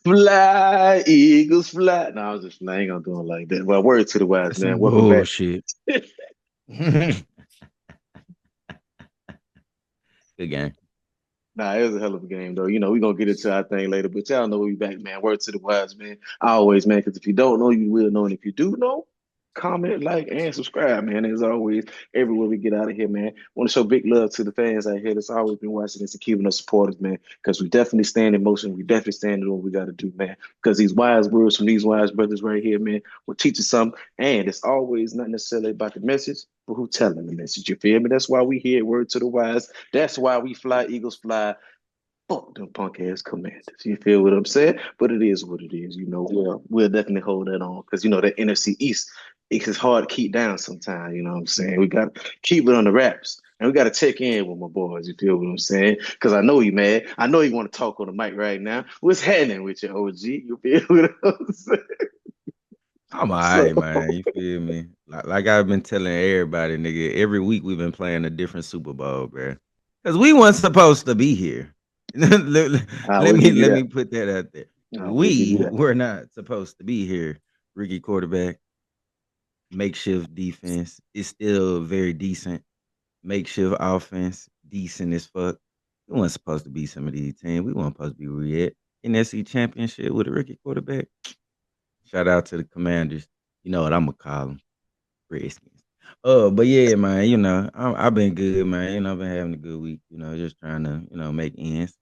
Fly, Eagles, fly. No, I was just I ain't gonna do it like that. Well, word to the wise That's man. some Welcome back. bullshit. Good game. Nah, it was a hell of a game, though. We're gonna get into our thing later, but y'all know we back, man. Word to the wise, man. I always, man, because if you don't know, you will know. And if you do know, comment, like, and subscribe, man. As always, everywhere we get out of here, man. Want to show big love to the fans out here that's always been watching us and keeping us supporters, man. Because we definitely stand in motion. We definitely stand in what we got to do, man. Because these wise words from these wise brothers right here, man, will teach us something. And it's always not necessarily about the message, but who telling the message. You feel me? That's why we here, word to the wise. That's why we fly, Eagles fly. Fuck them punk ass commanders. You feel what I'm saying? But it is what it is. We'll definitely hold that on because that NFC East it's hard to keep down sometimes. You know what I'm saying? We got to keep it on the wraps. And we got to check in with my boys. You feel what I'm saying? Because I know you mad. I know you want to talk on the mic right now. What's happening with your OG? You feel what I'm saying? I'm all So, right, man. You feel me? Like I've been telling everybody, nigga, every week we've been playing a different Super Bowl, bro. Because we weren't supposed to be here. let, let- I let will me give you let that. me put that out there. I will give you We that. were not supposed to be here. Rookie quarterback, makeshift defense is still very decent. Makeshift offense, decent as fuck. We weren't supposed to be some of these teams. We weren't supposed to be where we at. NFC championship with a rookie quarterback. Shout out to the Commanders. You know what I'm gonna call them, Redskins. But yeah, man. I've been good, man. I've been having a good week. Just trying to make ends.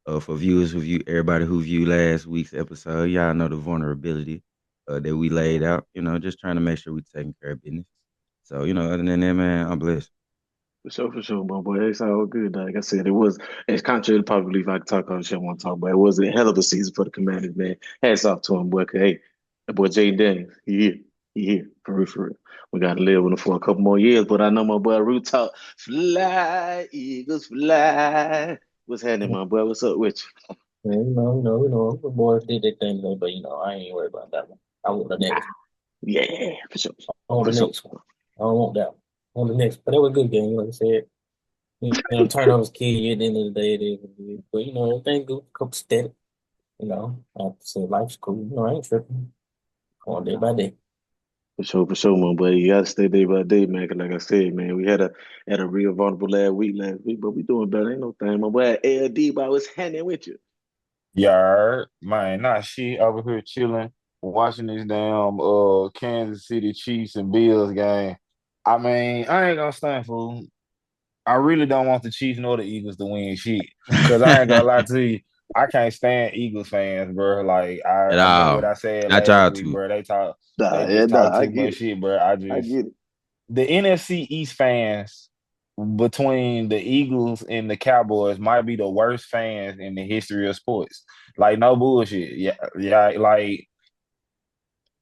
For viewers who view everybody who viewed last week's episode, y'all know the vulnerability that we laid out. Just trying to make sure we taking care of business. So other than that, man, I'm blessed. For sure, my boy. It's all good. Like I said, it's contrary to popular belief. I can talk on shit I want to talk about. It was a hell of a season for the Commanders, man. Hats off to him, boy. 'Cause, hey, that boy Jay Daniels, he here. He here. For real, for real. We got to live with him for a couple more years, but I know my boy Root talk. Fly, Eagles, fly. What's happening, my boy? What's up with Yeah, the boys did their thing today, but I ain't worried about that one. I want the you? next. Yeah, for sure. I want For the sure. next one. I don't want that one. I want the next. But it was a good game, like I said. Turnovers kill you at the end of the day. It is what it is. But everything good, couple steady. I have to say life's cool. I ain't tripping. Going day by day. For sure, my boy. You gotta stay day by day, man. 'Cause like I said, man, we had a real vulnerable last week, but we doing better. Ain't no thing, my boy. LD, boy, what's happening with you? Yeah, man, not shit over here chilling, watching this damn Kansas City Chiefs and Bills game. I mean, I ain't gonna stand fool. I really don't want the Chiefs nor the Eagles to win shit. Cause I ain't gonna lie to you, I can't stand Eagles fans, bro. Like At I meant what all. I said Not last y'all week, too. bro. Nah, They yeah, just talk nah, I too get much it. shit, bro. I get it. The NFC East fans between the Eagles and the Cowboys might be the worst fans in the history of sports. Like no bullshit. Yeah, yeah. Like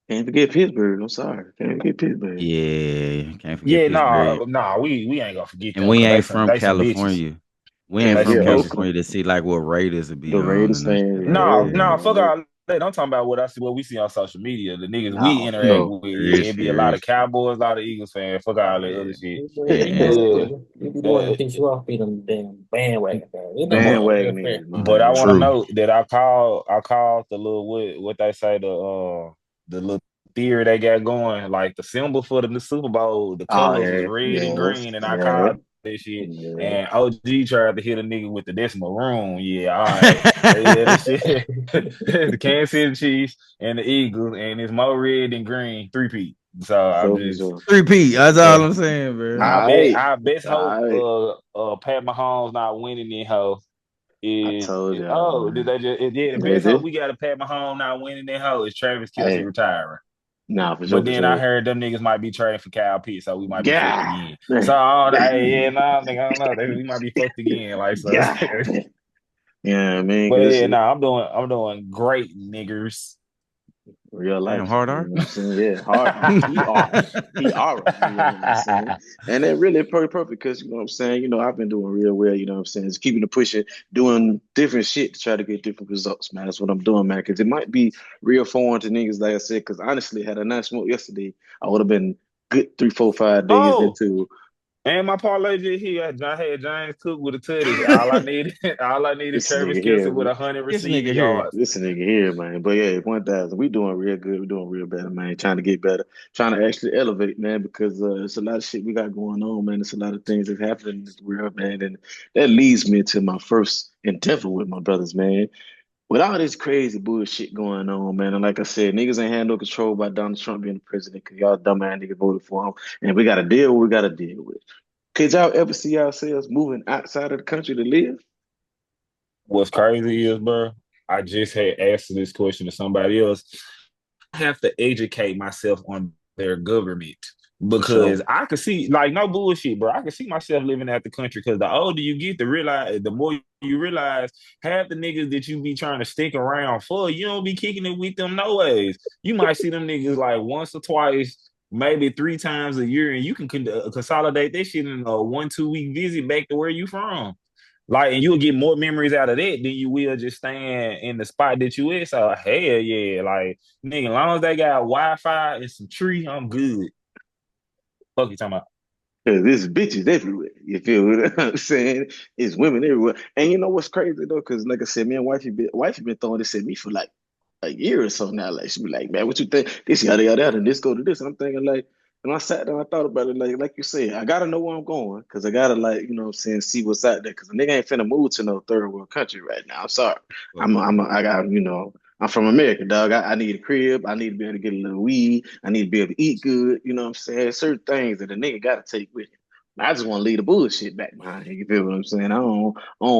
Can't forget Pittsburgh. I'm sorry. Can't forget Pittsburgh. Yeah, can't forget yeah, Pittsburgh. we ain't gonna forget And them we because ain't from they some bitches. California. We ain't Can't They from forget some bitches. Oakland. California to see like what Raiders would be The on Raiders and no fans, shit like yeah, that. No, fuck man. all that. I'm talking about what we see on social media. The niggas we No, interact no. with, Real yeah, it be a shit, lot real of shit. Cowboys, a lot of Eagles fans. Fuck all that other Yeah. shit. Yeah, You that's Yeah. cool. know, you be the one to Uh, piss you off, be them damn bandwagon fans. You know but what? Real Bandwagon fair. niggas, but I man. want to True. know that I called the little what they say the little theory they got going like the symbol for the Super Bowl the Oh, colors was yeah, red and yes, green and I yeah, called this shit yeah. and OG tried to hit a nigga with the decimal room. Yeah, all right. Yeah, this shit. The Kansas City Chiefs and the Eagles and it's more red than green three-peat. So For I'm sure, for just sure. Three-peat. That's uh, all I'm saying, bro. All right, I best hope all right. Pat Mahomes not winning in hoe I is told y'all, oh, did man. they just yeah, the They best hope did. we got a Pat Mahomes not winning that hoe is Travis Kelce Hey, retiring. nah, for sure, But for then I sure. heard them niggas might be trading for Kyle Pitts, so we might be fucked God, again. So man. hey, yeah, nah, nigga, I don't know. We might be fucked again. Like so God, man. Yeah, man, but because yeah, it's nah, I'm doing great, niggers. real Damn, life. hard You know R. what I'm saying? Yeah, hard. He are. He are. You know what I'm saying? And that really perfect because you know what I'm saying. I've been doing real well. You know what I'm saying? It's keeping the pushing, doing different shit to try to get different results, man. That's what I'm doing, man. Because it might be real foreign to niggas, like I said. Because honestly, had I not smoked yesterday, I would have been good 3, 4, 5 days Oh, into. And my parlay just here, I had James Cook with a tutty. All I needed, all I needed, This Travis nigga Kelsey here, with 100 This receiving nigga here. yards. this nigga here, man. But yeah, 1,000. We doing real good. We doing real better, man. Trying to get better. Trying to actually elevate, man, because it's a lot of shit we got going on, man. It's a lot of things that's happening in this world, man. And that leads me to my first endeavor with my brothers, man. With all this crazy bullshit going on, man, and like I said, niggas ain't had no control by Donald Trump being the president because y'all dumb ass niggas voted for him, and we got to deal what we got to deal with. Could y'all ever see yourselves moving outside of the country to live? What's crazy is, bro, I just had asked this question to somebody else. I have to educate myself on their government For sure. because I could see, like, no bullshit, bro. I can see myself living out the country because the older you get, the more you realize half the niggas that you be trying to stick around for, you don't be kicking it with them no ways. You might see them niggas like once or twice, maybe 3 times a year, and you can consolidate this shit in a 1-2 week visit back to where you from. Like, and you'll get more memories out of that than you will just staying in the spot that you is. So hell yeah, like nigga, as long as they got Wi-Fi and some tree, I'm good. Fuck you talking about? Cause there's bitches everywhere. You feel what I'm saying? It's women everywhere. And you know what's crazy though? Cause like I said, me and wifey been throwing this at me for like a year or so now. Like she be like, man, what you think? This yada yada yada, and this go to this. And I'm thinking like, and I sat down, I thought about it, like you said, I gotta know where I'm going, cause I gotta like, you know what I'm saying, see what's out there. Cause a nigga ain't finna move to no third world country right now. I'm sorry. Fuck no. I got, I'm from America, dog. I need a crib. I need to be able to get a little weed. I need to be able to eat good. You know what I'm saying? Certain things that a nigga gotta take with him. I just want to leave the bullshit back behind. You feel what I'm saying? I don't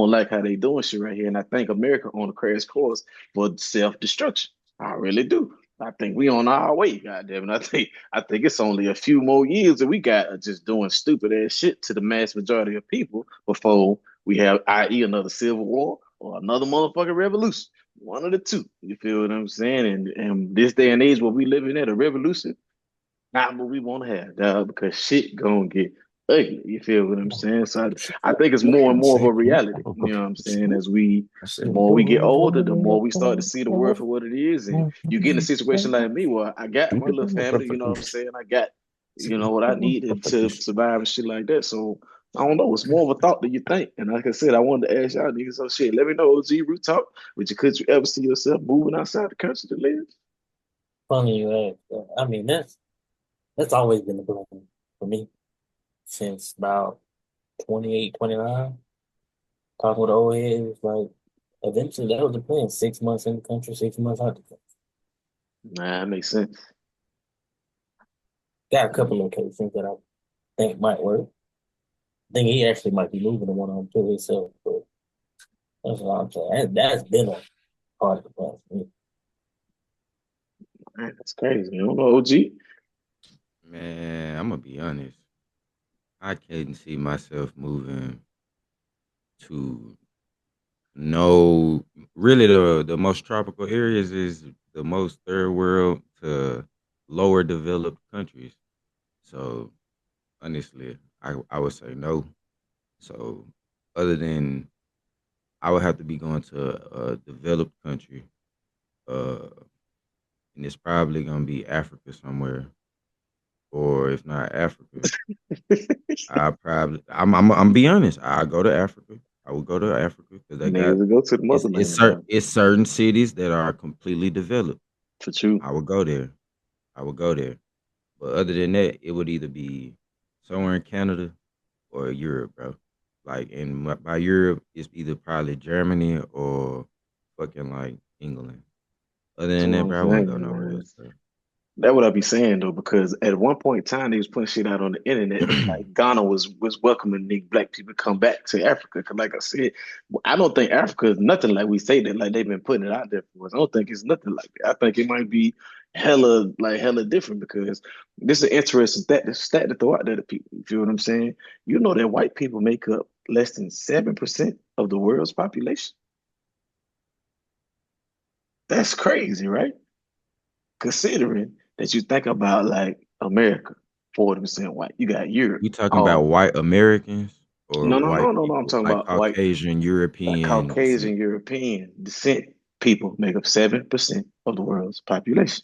like how they doing shit right here, and I think America on a crash course for self destruction. I really do. I think we on our way, goddamn it. I think it's only a few more years that we got of just doing stupid ass shit to the mass majority of people before we have, i.e., another civil war or another motherfucking revolution. One of the two. You feel what I'm saying? And this day and age where we living at, a revolution, not what we want to have, dog, because shit gonna get ugly. You feel what I'm saying? So I think it's more and more of a reality. You know what I'm saying? The more we get older, the more we start to see the world for what it is. And you get in a situation like me where I got my little family, you know what I'm saying? I got, what I needed to survive and shit like that. So I don't know. It's more of a thought than you think. And like I said, I wanted to ask y'all niggas, so shit, let me know, OG Root Talk. Could you ever see yourself moving outside the country to live? Funny you ask. I mean, that's always been the plan for me since about 28, 29. Talking with the old heads, like eventually that was the plan. 6 months in the country, 6 months out the country. Nah, that makes sense. Got a couple locations that I think might work. I think he actually might be moving to one of them to himself, but that's what I'm saying. That's been a part of the plan for me. Man, that's crazy. You don't know, OG? Man, I'm gonna be honest. I couldn't see myself moving to no. Really, the most tropical areas is the most third world to lower developed countries. So honestly, I would say no. So other than I would have to be going to a developed country, uh, and it's probably gonna be Africa somewhere, or if not Africa, I'm be honest. I go to Africa. I would go to Africa because they got Niggas will go to the motherland, dog. it's certain cities that are completely developed. For true. I would go there. I would go there. But other than that, it would either be somewhere in Canada or Europe, bro. Like in by Europe, it's either probably Germany or fucking like England. Other That's than what that, I'm bro, I wouldn't go saying, nowhere man. else, bro. That what I be saying though, because at one point in time they was putting shit out on the internet that like Ghana was welcoming the black people to come back to Africa. Cause like I said, I don't think Africa is nothing like we say that like they've been putting it out there for us. I don't think it's nothing like that. I think it might be hella different because this is an interesting stat to throw out there to people. You feel what I'm saying? You know that white people make up less than 7% of the world's population. That's crazy, right? Considering that you think about like America, 40% white. You got Europe. You talking about Oh, white Americans or no, no, white no, no, no. I'm people, talking like about white, Caucasian like European descent? Caucasian European descent people make up 7% of the world's population.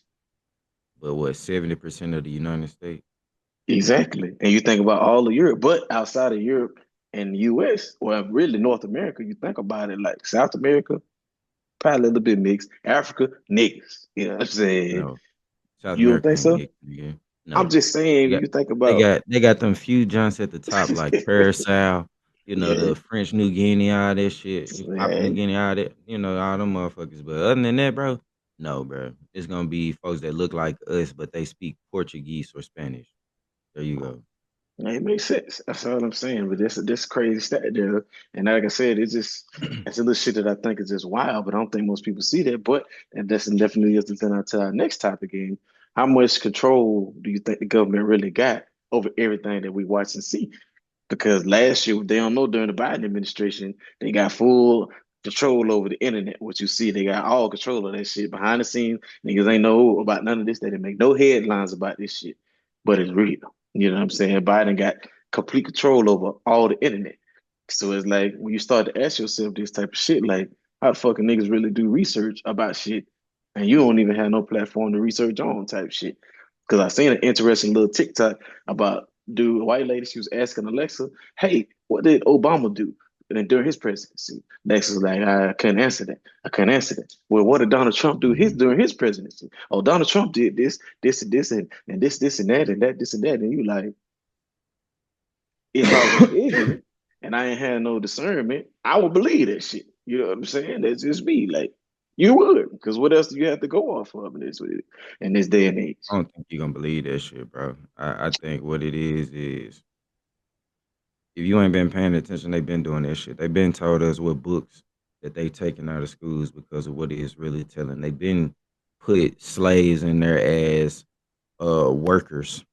But what, 70% of the United States? Exactly. And you think about all of Europe, but outside of Europe and the US, well, really North America, you think about it like South America, probably a little bit mixed. Africa, niggas. You know what I'm saying? No, South You don't America think ain't so? mixed, nigga. I'm No, just they saying, got you think they about, got they got them few joints at the top like Curacao, yeah, the French New Guinea, all that shit, Papua New man, Guinea, all that, all them motherfuckers. But other than that, bro, no, bro, it's gonna be folks that look like us, but they speak Portuguese or Spanish. There you go. it makes sense. That's all I'm saying. But this crazy stat there, and like I said, it's a little shit that I think is just wild, but I don't think most people see that. But and that's definitely is the thing to our next topic game. How much control do you think the government really got over everything that we watch and see? Because last year, they don't know during the Biden administration, they got full control over the internet. What you see, they got all control of that shit behind the scenes. Niggas ain't know about none of this. They didn't make no headlines about this shit, but it's real. You know what I'm saying? Biden got complete control over all the internet. So it's like when you start to ask yourself this type of shit, like how the fucking niggas really do research about shit, and you don't even have no platform to research on type shit. Because I seen an interesting little TikTok about dude, a white lady, she was asking Alexa, "Hey, what did Obama do?" And then during his presidency, Alexa's like, "I couldn't answer that. I couldn't answer that." Well, what did Donald Trump do his Mhm. during his presidency? Oh, Donald Trump did this, this, and this, and this, and that, and that, this, and that. And you like, if I was ignorant and I ain't had no discernment, I would believe that shit. You know what I'm saying? That's just me. Like, you would, because what else do you have to go off of in this day and age? I don't think you're gonna believe that shit, bro. I think what it is if you ain't been paying attention, they've been doing that shit. They've been told us what books that they taken out of schools because of what it is really telling. They've been put slaves in there as workers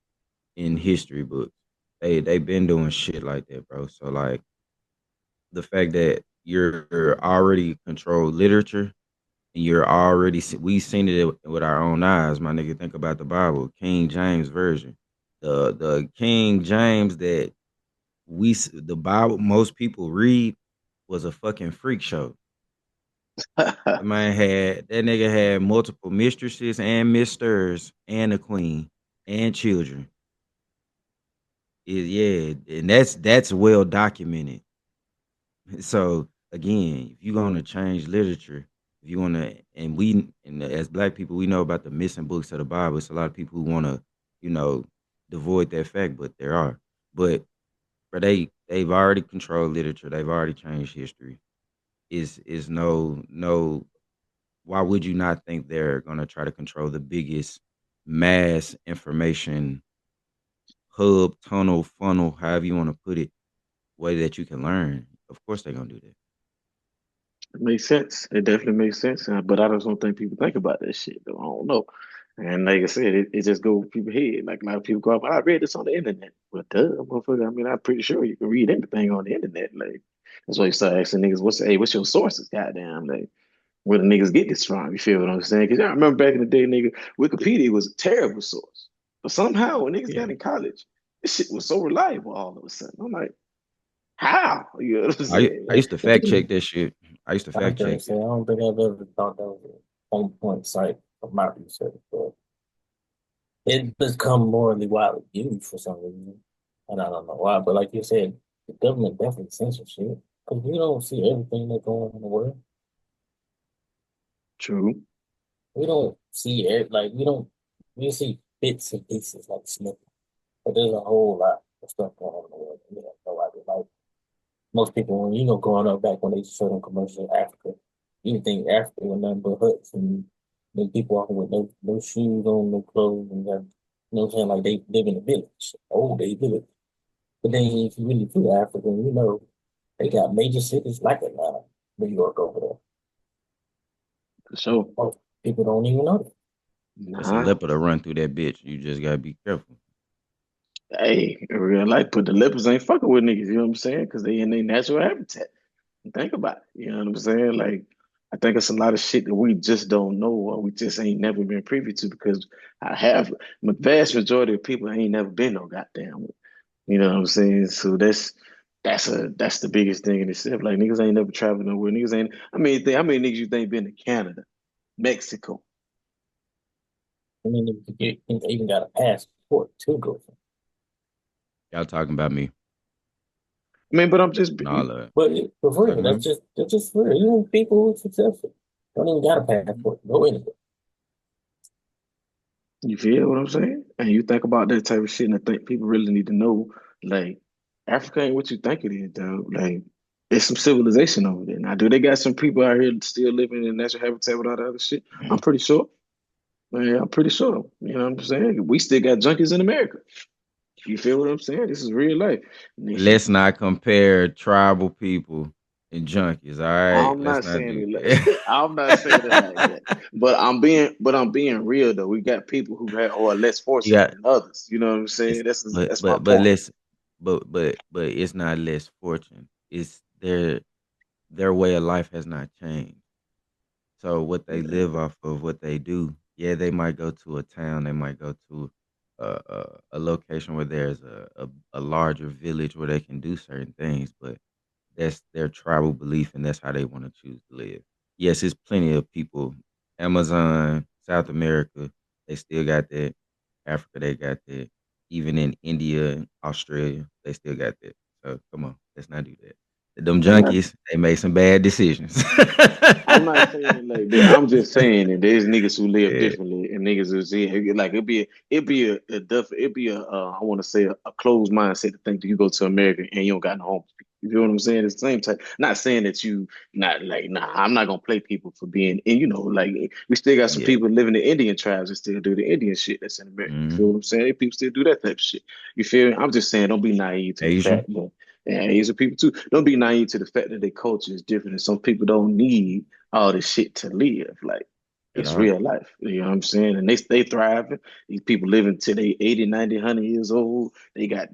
in history books. They've been doing shit like that, bro. So like the fact that you're already controlled literature and you're already we seen it with our own eyes, my nigga. Think about the Bible, King James version, the King James that the Bible most people read was a fucking freak show. That nigga had multiple mistresses and misters and a queen and children. Yeah, and that's well documented. So again, if you're gonna change literature, if you wanna, and as Black people, we know about the missing books of the Bible. It's a lot of people who wanna, you know, devoid that fact, but there are. But they've already controlled literature. They've already changed history. Is no. Why would you not think they're gonna try to control the biggest mass information hub, tunnel, funnel, however you want to put it, way that you can learn? Of course they're gonna do that. It makes sense. It definitely makes sense. But I just don't think people think about that shit, though. I don't know. And like I said, it just goes people's head. Like a lot of people go, "But I read this on the internet." Well, duh, motherfucker. I mean, I'm pretty sure you can read anything on the internet. Like that's why you start asking niggas, what's your sources? Goddamn, like where the niggas get this from? You feel what I'm saying? Because I remember back in the day, nigga, Wikipedia was a terrible source. But somehow when niggas Yeah. got in college, this shit was so reliable all of a sudden. I'm like, how? You know what I'm I saying? used to fact check that shit. I used to I fact can check say I it. don't think I've ever thought that was a on point site of my research, but it become morally widely used for some reason, and I don't know why. But like you said, the government definitely censors shit because we don't see everything that's going on in the world. True. We don't see it like we see bits and pieces like snippets, but there's a whole lot of stuff going on in the world. We have no idea. Like most people, when growing up back when they used to show them commercials of Africa, you would think Africa was nothing but huts and then people walking with no shoes on, no clothes, and got, what I'm saying, like they live in a village, old day village. But then if you really feel African, they got major cities like Atlanta, New York over there. For sure. Most people don't even know that. It's a Nah. leopard to run through that bitch. You just gotta be careful. Hey, in real life, but the leopards ain't fucking with niggas, you know what I'm saying? Because they in their natural habitat. Think about it, you know what I'm saying? Like, I think it's a lot of shit that we just don't know or we just ain't never been privy to because the vast majority of people ain't never been no goddamn, you know what I'm saying? So that's the biggest thing in itself. Like, niggas ain't never traveled nowhere. Niggas ain't, how many niggas you think been to Canada, Mexico? I mean, if you even got a passport to go. Y'all talking about me I mean, but I'm just and all that. But for real, Talking about me? that's just for real. Even people who are successful don't even got a passport. Go anywhere. you feel what I'm saying? And you think about that type of shit, and I think people really need to know, like, Africa ain't what you think it is, though. Like, there's some civilization over there. Now, do they got some people out here still living in natural habitat with all that other shit? I'm pretty sure. Man, I'm pretty sure. You know what I'm saying? We still got junkies in America. You feel what I'm saying? This is real life. Let's not compare tribal people and junkies. All right, I'm let's not not saying do it that. like I'm not saying it like that. But I'm being real though. We got people who have or are less You fortunate got than others. You know what I'm it's saying? but That's my but but point. let's but it's not less fortune. It's their way of life has not changed. So what they live Yeah. off of, what they do, yeah, they might go to a town, they might go to a location where there's a larger village where they can do certain things, but that's their tribal belief and that's how they want to choose to live. Yes, it's plenty of people, Amazon, South America, they still got that. Africa, they got that. Even in India and Australia, they still got that. So come on, let's not do that. Them I'm not junkies, they made some bad decisions. I'm not saying it like that. I'm just saying that there's niggas who live Yeah, differently and niggas who see it, like it'd be a I want to say a closed mindset to think that you go to America and you don't got no home. You feel what I'm saying? It's the same type. Not saying that you not like nah. I'm not gonna play people for being and you know like we still got some yeah. people living in Indian tribes that still do the Indian shit that's in America. You feel Mhm. what I'm saying? People still do that type of shit. You feel me? I'm just saying don't be naive to the Asian, fact that and Asian people too. Don't be naive to the fact that their culture is different and some people don't need all this shit to live. Like at it's all. real life. You know what I'm saying? And they stay thriving. These people living till they 80, 90, 100 years old. They got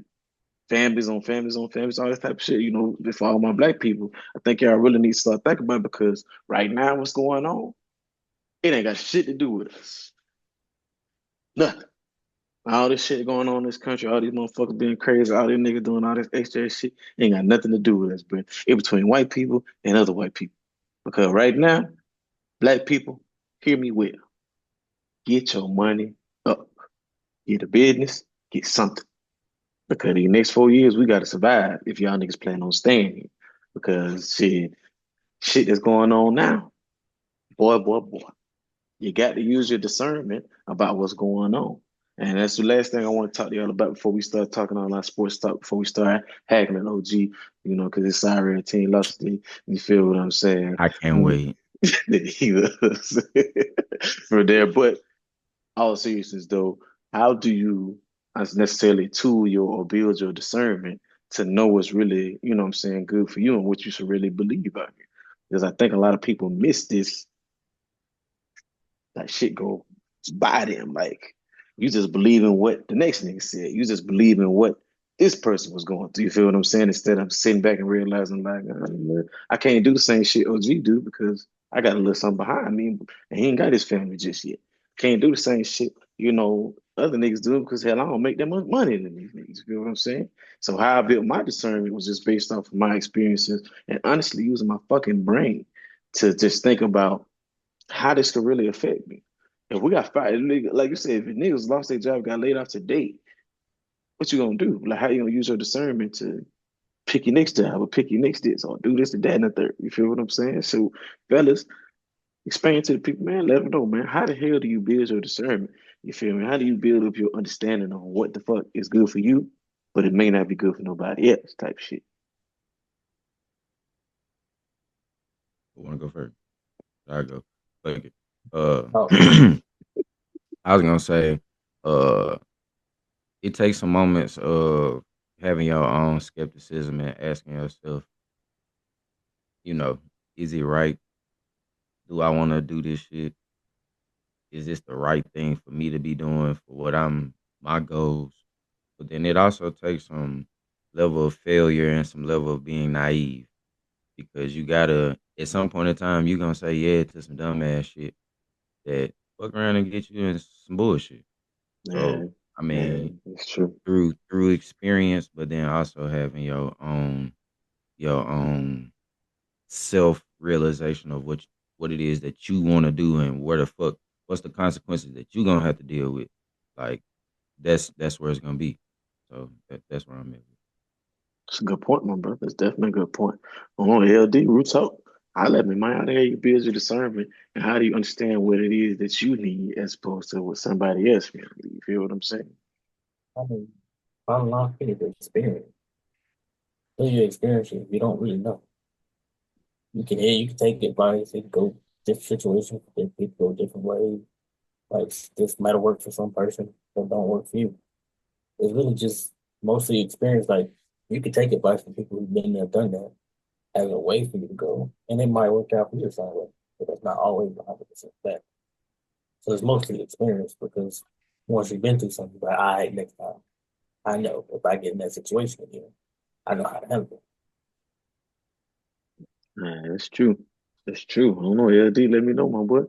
families on families on families, all this type of shit. You know, for all my black people, I think y'all really need to start thinking about it because right now what's going on, it ain't got shit to do with us. Nothing. All this shit going on in this country, all these motherfuckers being crazy, all these niggas doing all this extra shit, ain't got nothing to do with us, but it between white people and other white people. Because right now, black people, hear me well. Get your money up. Get a business, get something. Because the next 4 years, we got to survive if y'all niggas plan on staying here. Because shit that's going on now, boy. You got to use your discernment about what's going on. And that's the last thing I want to talk to y'all about before we start talking on our sports talk, before we start haggling OG, because it's sorry team lost it. You feel what I'm saying? I can't wait. He was for there. But all seriousness though, how do you as necessarily tool your or build your discernment to know what's really, you know what I'm saying, good for you and what you should really believe out here? Because I think a lot of people miss this that shit go by them. Like you just believe in what the next nigga said. You just believe in what this person was going through. You feel what I'm saying? Instead of sitting back and realizing like I can't do the same shit OG do because I got a little something behind me and he ain't got his family just yet. Can't do the same shit, other niggas do because hell, I don't make that much money than these niggas. You feel what I'm saying? So how I built my discernment was just based off of my experiences and honestly using my fucking brain to just think about how this could really affect me. If we got fired, nigga, like you said, if niggas lost their job, got laid off today, what you gonna do? Like how you gonna use your discernment to pick your next job or pick your next this or do this and that and the third? You feel what I'm saying? So, fellas, explain to the people, man, let them know, man, how the hell do you build your discernment? You feel me? How do you build up your understanding on what the fuck is good for you, but it may not be good for nobody else type shit? I want to go first. I go. Fuck it. Uh, Oh, I was gonna say, uh, it takes some moments of having your own skepticism and asking yourself, you know, is it right? Do I want to do this shit? Is this the right thing for me to be doing for what my goals? But then it also takes some level of failure and some level of being naive because you gotta at some point in time you gonna say yeah to some dumbass shit that fuck around and get you in some bullshit. Yeah, So I yeah, mean, it's true. through experience, but then also having your own self realization of what it is that you want to do and where the fuck what's the consequences that you gonna have to deal with. Like that's where it's gonna be. So that's where I'm at. It's a good point, my brother. It's definitely a good point. On LD, Roots Talk, I let me, man, how the hell you build your discernment and how do you understand what it is that you need as opposed to what somebody else feels? You feel what I'm saying? I mean, bottom line, you need to experience. Until you experience it, you don't really know. You can take advice and go different situations, people go different ways. Like this might have worked for some person, but don't work for you. It's really just mostly experience. Like you can take advice from people who've been there, done that, as a way for you to go, and it might work out for you some way, but that's not always 100% that. So it's mostly experience because once you've been through something, like, all right, next time I know if I get in that situation again, I know how to handle it. Man, that's true. That's true. I don't know, LD, let me know, my boy.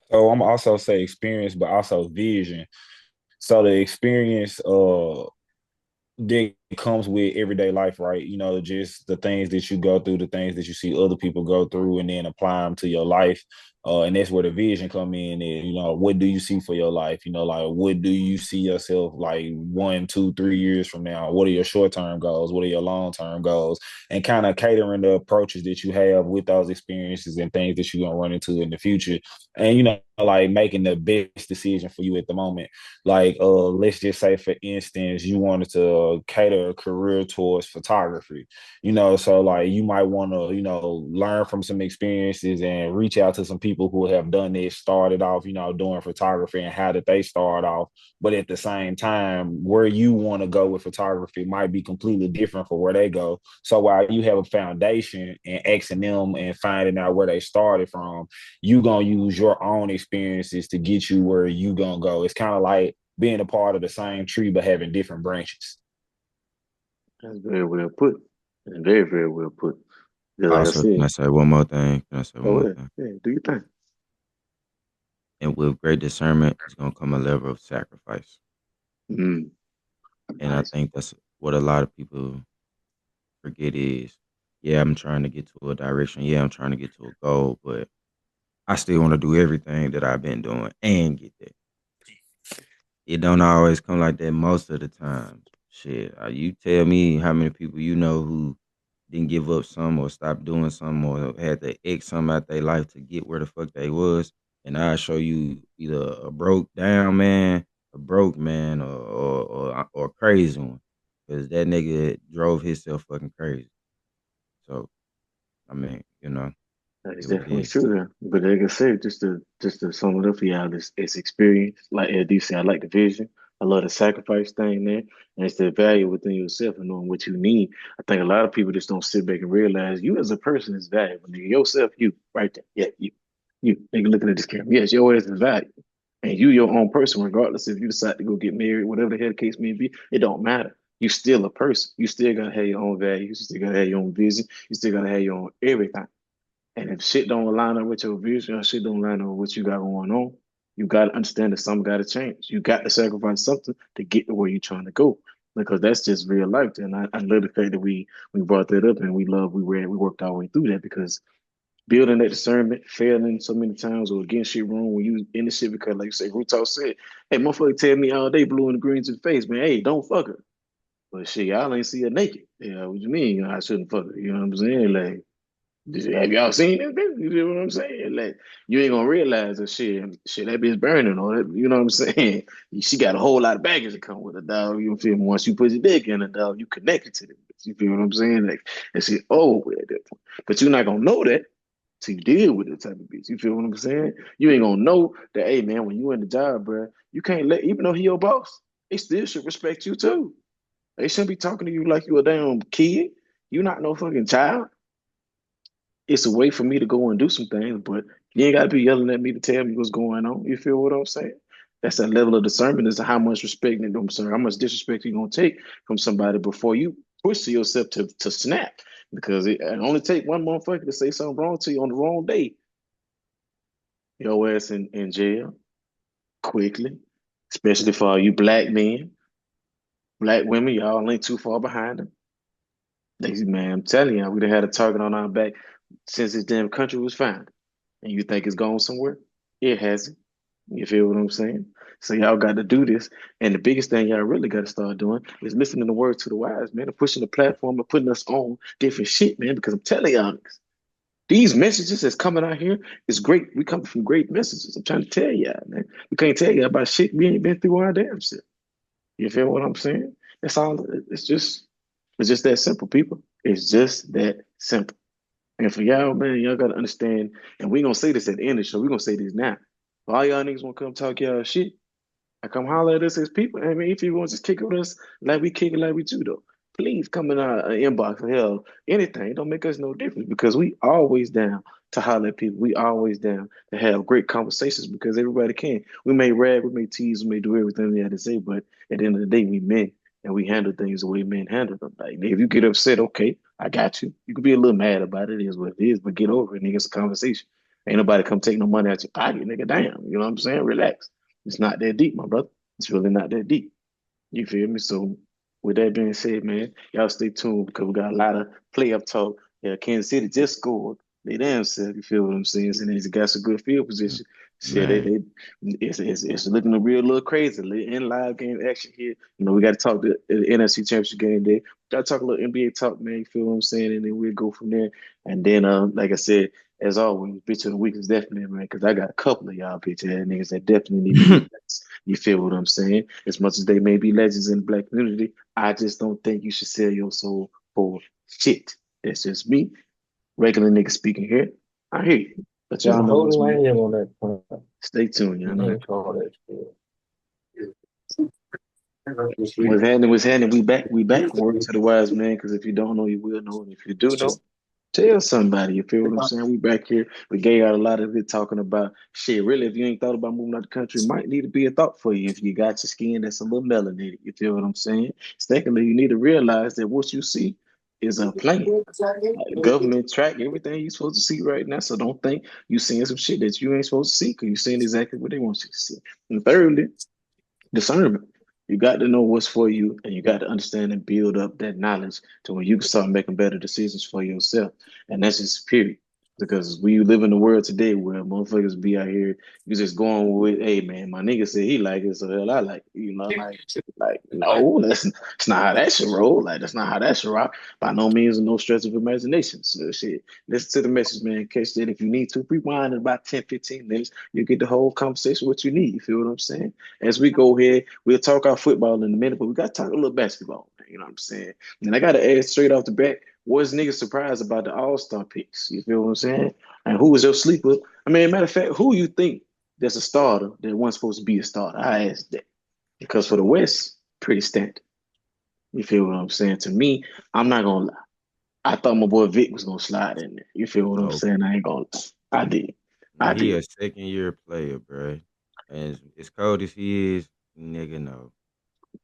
So I'm also say experience, but also vision. So the experience, that comes with everyday life, right? You know, just the things that you go through, the things that you see other people go through, and then apply them to your life. And that's where the vision come in. And you know, what do you see for your life? You know, like what do you see yourself like 1, 2, 3 years from now? What are your short term goals? What are your long term goals? And kind of catering the approaches that you have with those experiences and things that you're gonna run into in the future. And you know, like making the best decision for you at the moment. Like let's just say for instance you wanted to cater a career towards photography, you know, so like you might want to, you know, learn from some experiences and reach out to some people who have done this, started off, you know, doing photography and how did they start off. But at the same time, where you want to go with photography might be completely different for where they go. So while you have a foundation and asking them and finding out where they started from, you gonna use your own experiences to get you where you gonna go. It's kind of like being a part of the same tree but having different branches. That's very well put. And very, very well put. Just like I Also, can said, I say one more thing? Can I say one go more ahead. thing? Yeah, do your thing. And with great discernment, it's gonna come a level of sacrifice. Mm, And I nice. think that's what a lot of people forget is, yeah, I'm trying to get to a direction. Yeah, I'm trying to get to a goal, but I still want to do everything that I've been doing and get there. It don't always come like that most of the time. Shit, you tell me how many people you know who didn't give up some or stopped doing some or had to X some out their life to get where the fuck they was, and I show you either a broke down man, a broke man, or a crazy one, because that nigga drove himself fucking crazy. So I mean, That is it what it definitely is. true there. But like I said, just to sum it up for y'all, it's experience. Like LD said, I like the vision. I love the sacrifice thing, man. And it's the value within yourself and knowing what you need. I think a lot of people just don't sit back and realize you as a person is valuable. Nigga, yourself, you, right there. Yeah, you. You. Nigga looking at this camera. Yes, your ass is valuable. And you your own person, regardless if you decide to go get married, whatever the hell the case may be, it don't matter. You still a person. You still gotta have your own values. You still gotta have your own vision. You still gotta have your own everything. And if shit don't line up with your vision or shit don't line up with what you got going on, you got to understand that something got to change. You got to sacrifice something to get to where you're trying to go, because that's just real life. And I love the fact that we brought that up, and we worked our way through that, because building that discernment, failing so many times or getting shit wrong when you in the shit, because like you say, Rutal said, hey, motherfucker tell me all day blue and the greens in the face, man. Hey, don't fuck her. But shit, y'all ain't see her naked. Yeah, what you mean? I shouldn't fuck her. You know what I'm saying? Like, have y'all seen this bitch? You know what I'm saying? Like, you ain't gonna realize that shit, that bitch burning on it. You know what I'm saying? She got a whole lot of baggage to come with a dog. You feel me? Once you put your dick in a dog, you connected to the bitch. You feel what I'm saying? Like, and shit over at that point. But you're not gonna know that till you deal with that type of bitch. You feel what I'm saying? You ain't gonna know that, hey man, when you in the job, bro, you can't let, even though he your boss, they still should respect you too. They shouldn't be talking to you like you a damn kid. You not no fucking child. It's a way for me to go and do some things, but you ain't got to be yelling at me to tell me what's going on. You feel what I'm saying? That's that level of discernment, is how much respect and I'm sorry, how much disrespect you gonna take from somebody before you push to yourself to snap. Because it only take one motherfucker to say something wrong to you on the wrong day. Your ass in jail quickly, especially for all you black men, black women. Y'all ain't too far behind them. Man, I'm telling you, we'd have had a target on our back since this damn country was founded. And you think it's gone somewhere? It hasn't. You feel what I'm saying? So y'all got to do this. And the biggest thing y'all really got to start doing is listening to words to the wise, man, and pushing the platform and putting us on different shit, man. Because I'm telling y'all, these messages that's coming out here is great. We come from great messages. I'm trying to tell y'all, man. We can't tell you about shit we ain't been through our damn self. You feel what I'm saying? That's all. It's just that simple, people. It's just that simple. And for y'all, man, y'all gotta understand. And we gonna say this at the end of the show. We gonna say this now. For all y'all niggas wanna come talk y'all shit, I come holler at us as people. I mean, if you want to just kick it with us like we kick it like we do, though, please come in our inbox or hell, anything. It don't make us no difference because we always down to holler at people. We always down to have great conversations because everybody can. We may rag, we may tease, we may do everything we had to say, but at the end of the day, we men and we handle things the way men handle them. Like, if you get upset, okay, I got you. You can be a little mad about it. It is what it is, but get over it, nigga. It's a conversation. Ain't nobody come take no money out your pocket, nigga. Damn. You know what I'm saying? Relax. It's not that deep, my brother. It's really not that deep. You feel me? So with that being said, man, y'all stay tuned because we got a lot of playoff talk. Yeah, Kansas City just scored. They damn said, you feel what I'm saying? And they got some good field position. Shit, Man. it's looking a real little crazy in live game action here. You know, we got to talk the NFC Championship game day. Got to talk a little NBA talk, man. You feel what I'm saying? And then we'll go from there. And then, like I said, as always, bitch of the week is definitely, man, because I got a couple of y'all bitch ass niggas that definitely need to get that. You feel what I'm saying? As much as they may be legends in the black community, I just don't think you should sell your soul for shit. That's just me, regular nigga speaking here. I hear you. But y'all I'm know what's holding my me. hand on that point. Stay tuned, y'all You know. ain't call that shit. What's happening? We back. We back. Word to the wise man, because if you don't know, you will know. And if you do know, tell somebody. You feel what I'm saying? We back here. We gave out a lot of it talking about shit. Really, if you ain't thought about moving out the country, it might need to be a thought for you. If you got your skin that's a little melanated, you feel what I'm saying? Secondly, you need to realize that what you see is a plan. Like, the government track everything you're supposed to see right now. So don't think you seeing some shit that you ain't supposed to see because you're seeing exactly what they want you to see. And thirdly, discernment. You got to know what's for you, and you got to understand and build up that knowledge to where you can start making better decisions for yourself. And that's just period. Because we live in the world today where motherfuckers be out here, you just going with, hey man, my nigga said he like it, so hell I like it. You know, like no, that's not how that should roll. Like that's not how that should rock. By no means, no stretch of imagination. So shit, listen to the message, man. Catch that if you need to. Rewind in about 10, 15 minutes. You get the whole conversation what you need. You feel what I'm saying? As we go here, we'll talk our football in a minute, but we got to talk a little basketball. You know what I'm saying? And I got to ask straight off the bat, was niggas surprised about the All-Star picks? You feel what I'm saying? And who was your sleeper? I mean, matter of fact, who you think that's a starter that wasn't supposed to be a starter? I asked that. Because for the West, pretty standard. You feel what I'm saying? To me, I'm not going to lie. I thought my boy Vic was going to slide in there. You feel what I'm No, saying? I ain't going to lie. I did. I he a did. second year player, bro. As cold as he is, nigga, no.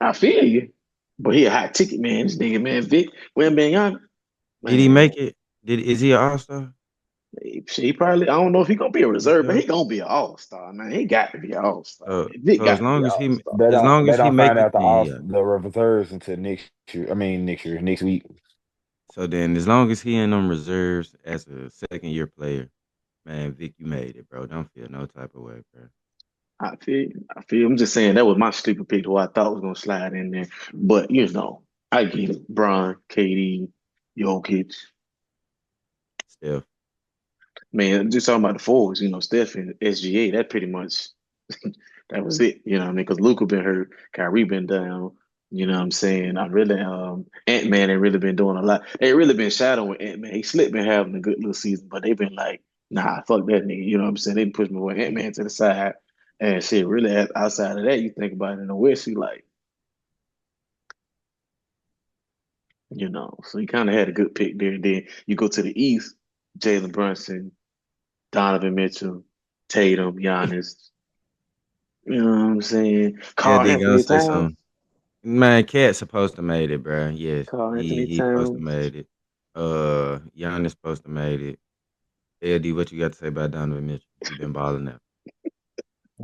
I feel you. But he a hot ticket, man. This nigga, man, Vic, when being young, Did he man, make it? Is he an all star? he probably, I don't know if he gonna be a You reserve, but sure? he gonna be an all-star, man. He got to be an all-star, So man. Vic so got to be an all-star. as long They as he don't make find it, out then yeah. the reserves until next year. I mean next week. So then as long as he in them reserves as a second year player, man, Vic, you made it, bro. Don't feel no type of way, bro. I feel, I feel. I'm just saying that was my sleeper pick who I thought was gonna slide in there. But you know, I get it. Bron, KD, Jokic, Still, man, just talking about the forwards, you know, Steph and SGA, that pretty much that was it, you know what I mean? Because Luka been hurt, Kyrie been down, you know what I'm saying? I really Ant-Man ain't really been doing a lot. They really been shadowing Ant-Man. He slick been having a good little season, but they've been like, nah, fuck that nigga, you know what I'm saying? They pushed me with Ant-Man to the side. And shit, really outside of that, you think about it in the West, you like, you know, so you kind of had a good pick there. And then you go to the East, Jalen Brunson, Donovan Mitchell, Tatum, Giannis. You know what I'm saying? yeah, Carl they gonna Anthony say Towns. something. Man, Cat supposed to made it, bro. Yes, Carl Anthony he supposed to Towns. made it. Giannis supposed to made it. LD, what you got to say about Donovan Mitchell? He been balling out.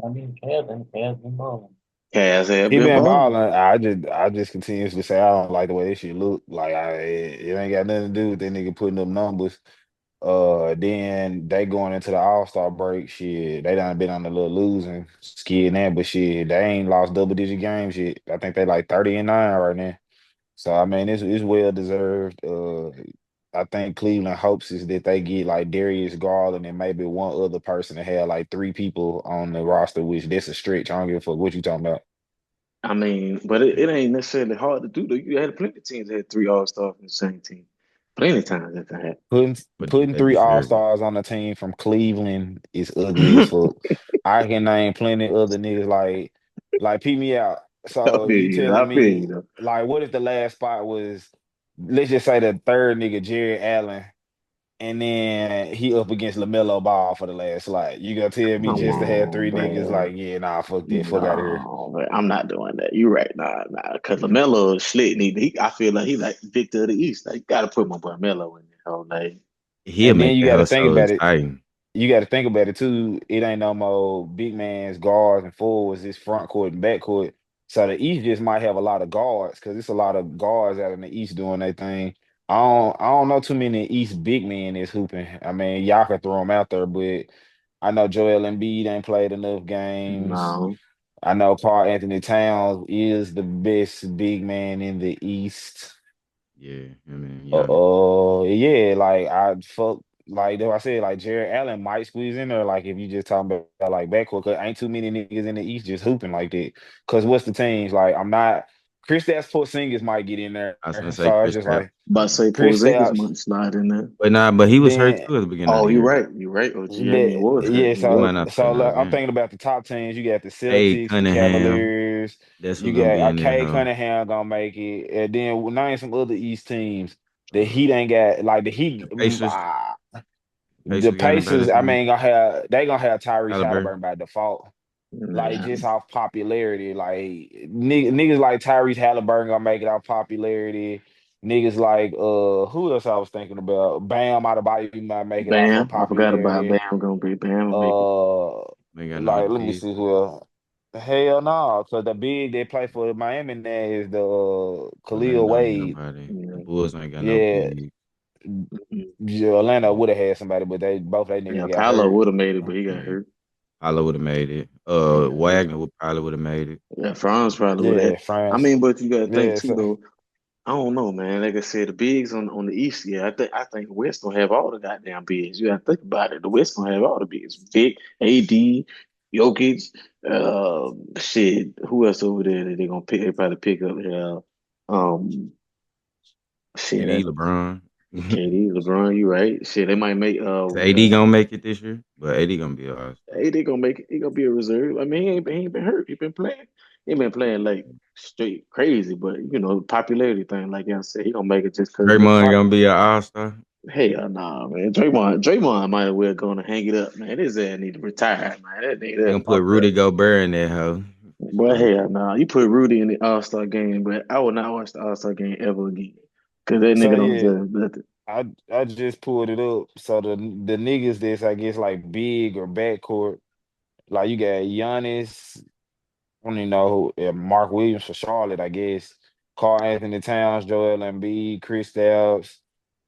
I mean, Kevin been balling. Has had He been been balling. balling. I just continuously say I don't like the way this shit look. Like it ain't got nothing to do with that nigga putting up numbers. Then they going into the All-Star break. Shit, they done been on a little losing skid now, but shit, they ain't lost double-digit games yet. I think they like 30-9 right now. So I mean, it's well deserved. I think Cleveland hopes is that they get like Darius Garland and maybe one other person to have like three people on the roster, which that's a stretch. I don't give a fuck what you talking about. I mean, but it ain't necessarily hard to do though. You had plenty of teams that had three All Stars in the same team. Plenty of times that happened. Putting but putting they three All deserve it. Stars on the team from Cleveland is ugly as fuck. I can name plenty other niggas like peep me out. I So feel you you. telling I feel me you though. like what if the last spot was, let's just say, the third nigga Jerry Allen, and then he up against LaMelo Ball for the last slot? You gonna tell me Come just to have on, three niggas bro. like, yeah, nah, fuck that, fuck out of here. No, but I'm not doing that. You're right. Nah. Cause LaMelo is slick. I feel like he like Victor of the East. Like, you gotta put my boy Melo in there. Oh, like, He'll And then make you the got to house think so about it. exciting. You got to think about it too. It ain't no more big man's guards and forwards. It's front court and back court. So the East just might have a lot of guards because it's a lot of guards out in the East doing their thing. I don't know too many East big men that's hooping. I mean, y'all can throw them out there, but I know Joel Embiid ain't played enough games. no. I know Paul Anthony Towns is the best big man in the East. Yeah, I mean, Giannis. Yeah, like I fuck like though I said, like Jared Allen might squeeze in there, like if you just talking about like backcourt, cause ain't too many niggas in the East just hooping like that. Cause what's the teams like? I'm not Chris Stapps Porzingis might get in there, I was gonna say so it's Chris just Stapps. like But say Chris Porzingis Stapps. might slide in there. But he was hurt Then too at the beginning of Oh, the you're year. right. You're right. Oh, gee, I mean, that was hurt. yeah, He He was might so not hurt. play so no like, I'm game. thinking about the top teams. You got the Cade Celtics, the Cunningham, Cavaliers. that's who You gonna be got in there, Kay huh? Cunningham gonna make it, and then name some other East teams. The Uh, Heat ain't got like the the Heat. Pacers. The Pacers got anybody Pacers, that's I in mean, they gonna have Tyrese Halliburton? Halliburton by default, like Nah, just off popularity. Like niggas like Tyrese Halliburton gonna make it off popularity. Niggas like who else I was thinking about? Bam Adebayo might make it off of Bam. I forgot about popularity. Bam. Gonna be Bam. Will make it. Uh, They got no like other let me bigs. see who else. Hell no, so the big they play for Miami now is the Khalil Orlando ain't Wade. nobody. The Yeah. Bulls ain't got no Yeah, big. Mm-mm. yeah, Atlanta would have had somebody, but they both they Yeah, niggas got Paolo hurt. would have made it, but he got Yeah, hurt. Paolo would have made it. He got hurt. Wagner would probably would have made it. Yeah, Franz probably would have. Yeah, I France. mean, but you got to think Yeah, too, so though. I don't know, man. Like I said, the bigs on the East, yeah, I think the West gonna have all the goddamn bigs. You gotta think about it. The West gonna have all the bigs. Vic, AD, Jokic, shit. Who else over there that they gonna pick? They probably pick up. Um, shit. KD, LeBron. KD, LeBron. You right? Shit, they might make. Is AD gonna make it this year? But AD gonna be all star. AD gonna make it. He gonna be a reserve. I mean, he ain't been hurt. He been playing. He been playing like straight crazy, but popularity thing. Like I said, he gonna make it just because of his Draymond height. gonna be an all star. Hell nah, man. Draymond might as well go and hang it up, man. His ass need to retire, man. That nigga They that gonna put fucked up. Rudy Gobert in that hoe. But Shit. hell nah. You put Rudy in the All-Star game, but I will not watch the All-Star game ever again. Cause that so nigga don't yeah, deserve nothing. I just pulled it up. So the niggas that's I guess like big or backcourt, like you got Giannis, I don't even know who, Mark Williams for Charlotte, I guess. Carl Anthony Towns, Joel Embiid, Chris Stapps,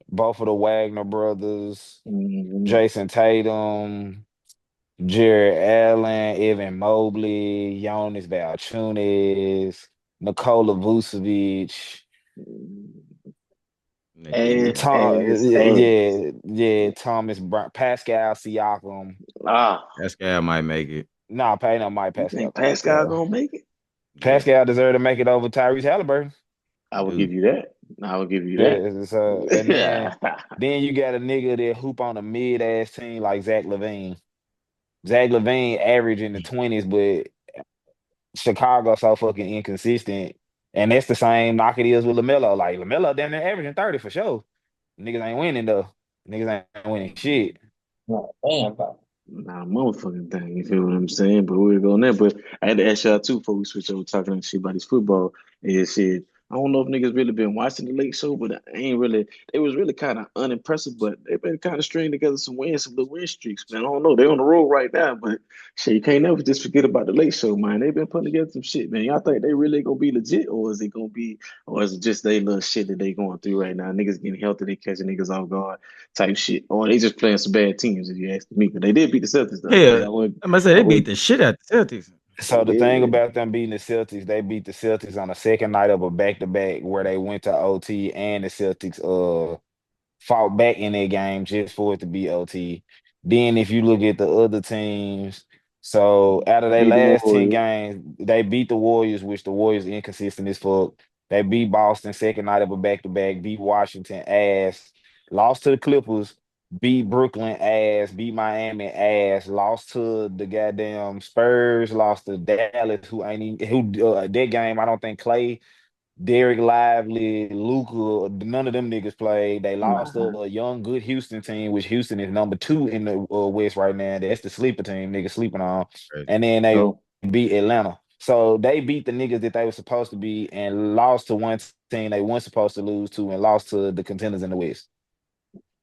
both of the Wagner brothers, Mhm. Jason Tatum, Jared Allen, Evan Mobley, Jonas Valanciunas, Nikola Vucevic, They think they got Thomas Brown, Pascal Siakam. Ah, Pascal might make it. Nah, pay no Mike you Pascal think gonna make it Pascal though. gonna make it? Yeah, Pascal deserved to make it over Tyrese Halliburton. I he will do. give you that. I will give you Yeah, so and then that. then you got a nigga that hoop on a mid ass team like Zach Levine. Zach Levine average in the 20s, but Chicago so fucking inconsistent. And that's the same knock it is with LaMelo. Like LaMelo down there averaging 30 for sure. Niggas ain't winning though. Niggas ain't winning shit. Oh, damn, bro. Nah, motherfucking thing. You feel what I'm saying? But we'll go on there. But I had to ask y'all too before we switch over talking shit about this football. And shit, don't know if niggas really been watching the late show, but I ain't really. They was really kind of unimpressive, but they been kind of stringing together some wins, some little win streaks, man. I don't know. They on the road right now, but shit, you can't never just forget about the late show, man. They been putting together some shit, man. Y'all think they really gonna be legit, or is it gonna be, or is it just they little shit that they going through right now? Niggas getting healthy, they catching niggas off guard type shit, or they just playing some bad teams, if you ask me. But they did beat the Celtics the other day. Hell, I'm gonna say I they beat would, the shit out the Celtics. they So the thing did. about them beating the Celtics, they beat the Celtics on the second night of a back to back where they went to OT and the Celtics fought back in that game just for it to be OT. Then if you look at the other teams, so out of their Beat the last 10 Warriors. games, they beat the Warriors, which the Warriors inconsistent as fuck. They beat Boston second night of a back to back, beat Washington ass, lost to the Clippers, beat Brooklyn ass, beat Miami ass, lost to the goddamn Spurs, lost to Dallas, who ain't even, who that game. I don't think Clay, Derek Lively, Luca, none of them niggas played. They lost to Nah. a young, good Houston team, which Houston is number two in the West right now. That's the sleeper team, niggas sleeping on. Right. And then they So beat Atlanta. So they beat the niggas that they were supposed to beat and lost to one team they weren't supposed to lose to and lost to the contenders in the West.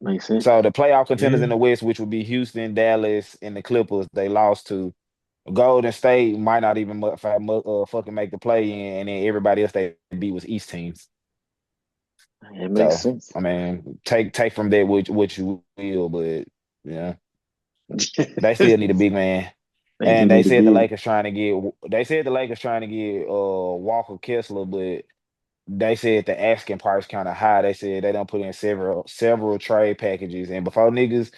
makes sense. So the playoff contenders Yeah. in the West, which would be Houston, Dallas, and the Clippers, they lost to. Golden State might not even fucking make the play in, and then everybody else they beat was East teams. It makes So sense. I mean, take from that what you will, but yeah, they still need a big man. They do And they need to said the build. Lakers trying to get. They said the Lakers trying to get Walker Kessler, but they said the asking price kind of high. They said they don't put in several trade packages, and before niggas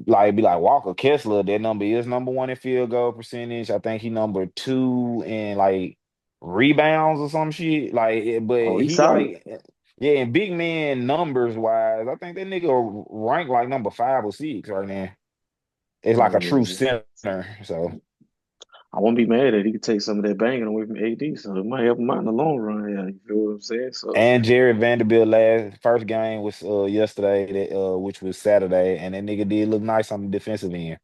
like be like Walker Kessler, that number is number one in field goal percentage. I think he number two in like rebounds or some shit. Like, but Oh, he's he solid. like yeah, in big man numbers wise, I think that nigga rank like number five or six right now. It's like a true Yeah. center. So I won't be mad that he could take some of that banging away from AD, so it might help him out in the long run. Yeah, you feel what I'm saying? So and Jared Vanderbilt last first game was yesterday, that which was Saturday, and that nigga did look nice on the defensive end.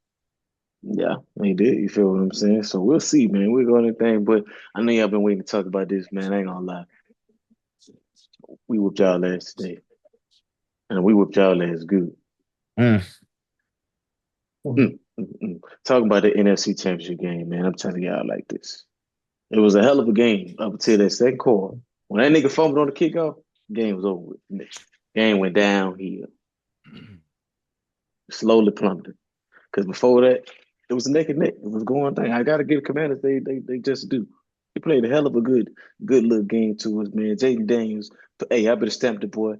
yeah, he did. You feel what I'm saying? So we'll see, man. We're going to thing, but I know y'all been waiting to talk about this, man. I ain't gonna lie. We whooped y'all ass today, and we whooped y'all ass good. Mm. Talking about the NFC Championship game, man. I'm telling y'all like this. It was a hell of a game up until that second quarter. When that nigga fumbled on the kickoff, game was over with. Game went downhill, slowly plummeted. Because before that, it was neck and neck. It was going thing. I gotta give Commanders they just do. He played a hell of a good little game to us, man. Jaden Daniels, hey, I better stamp the boy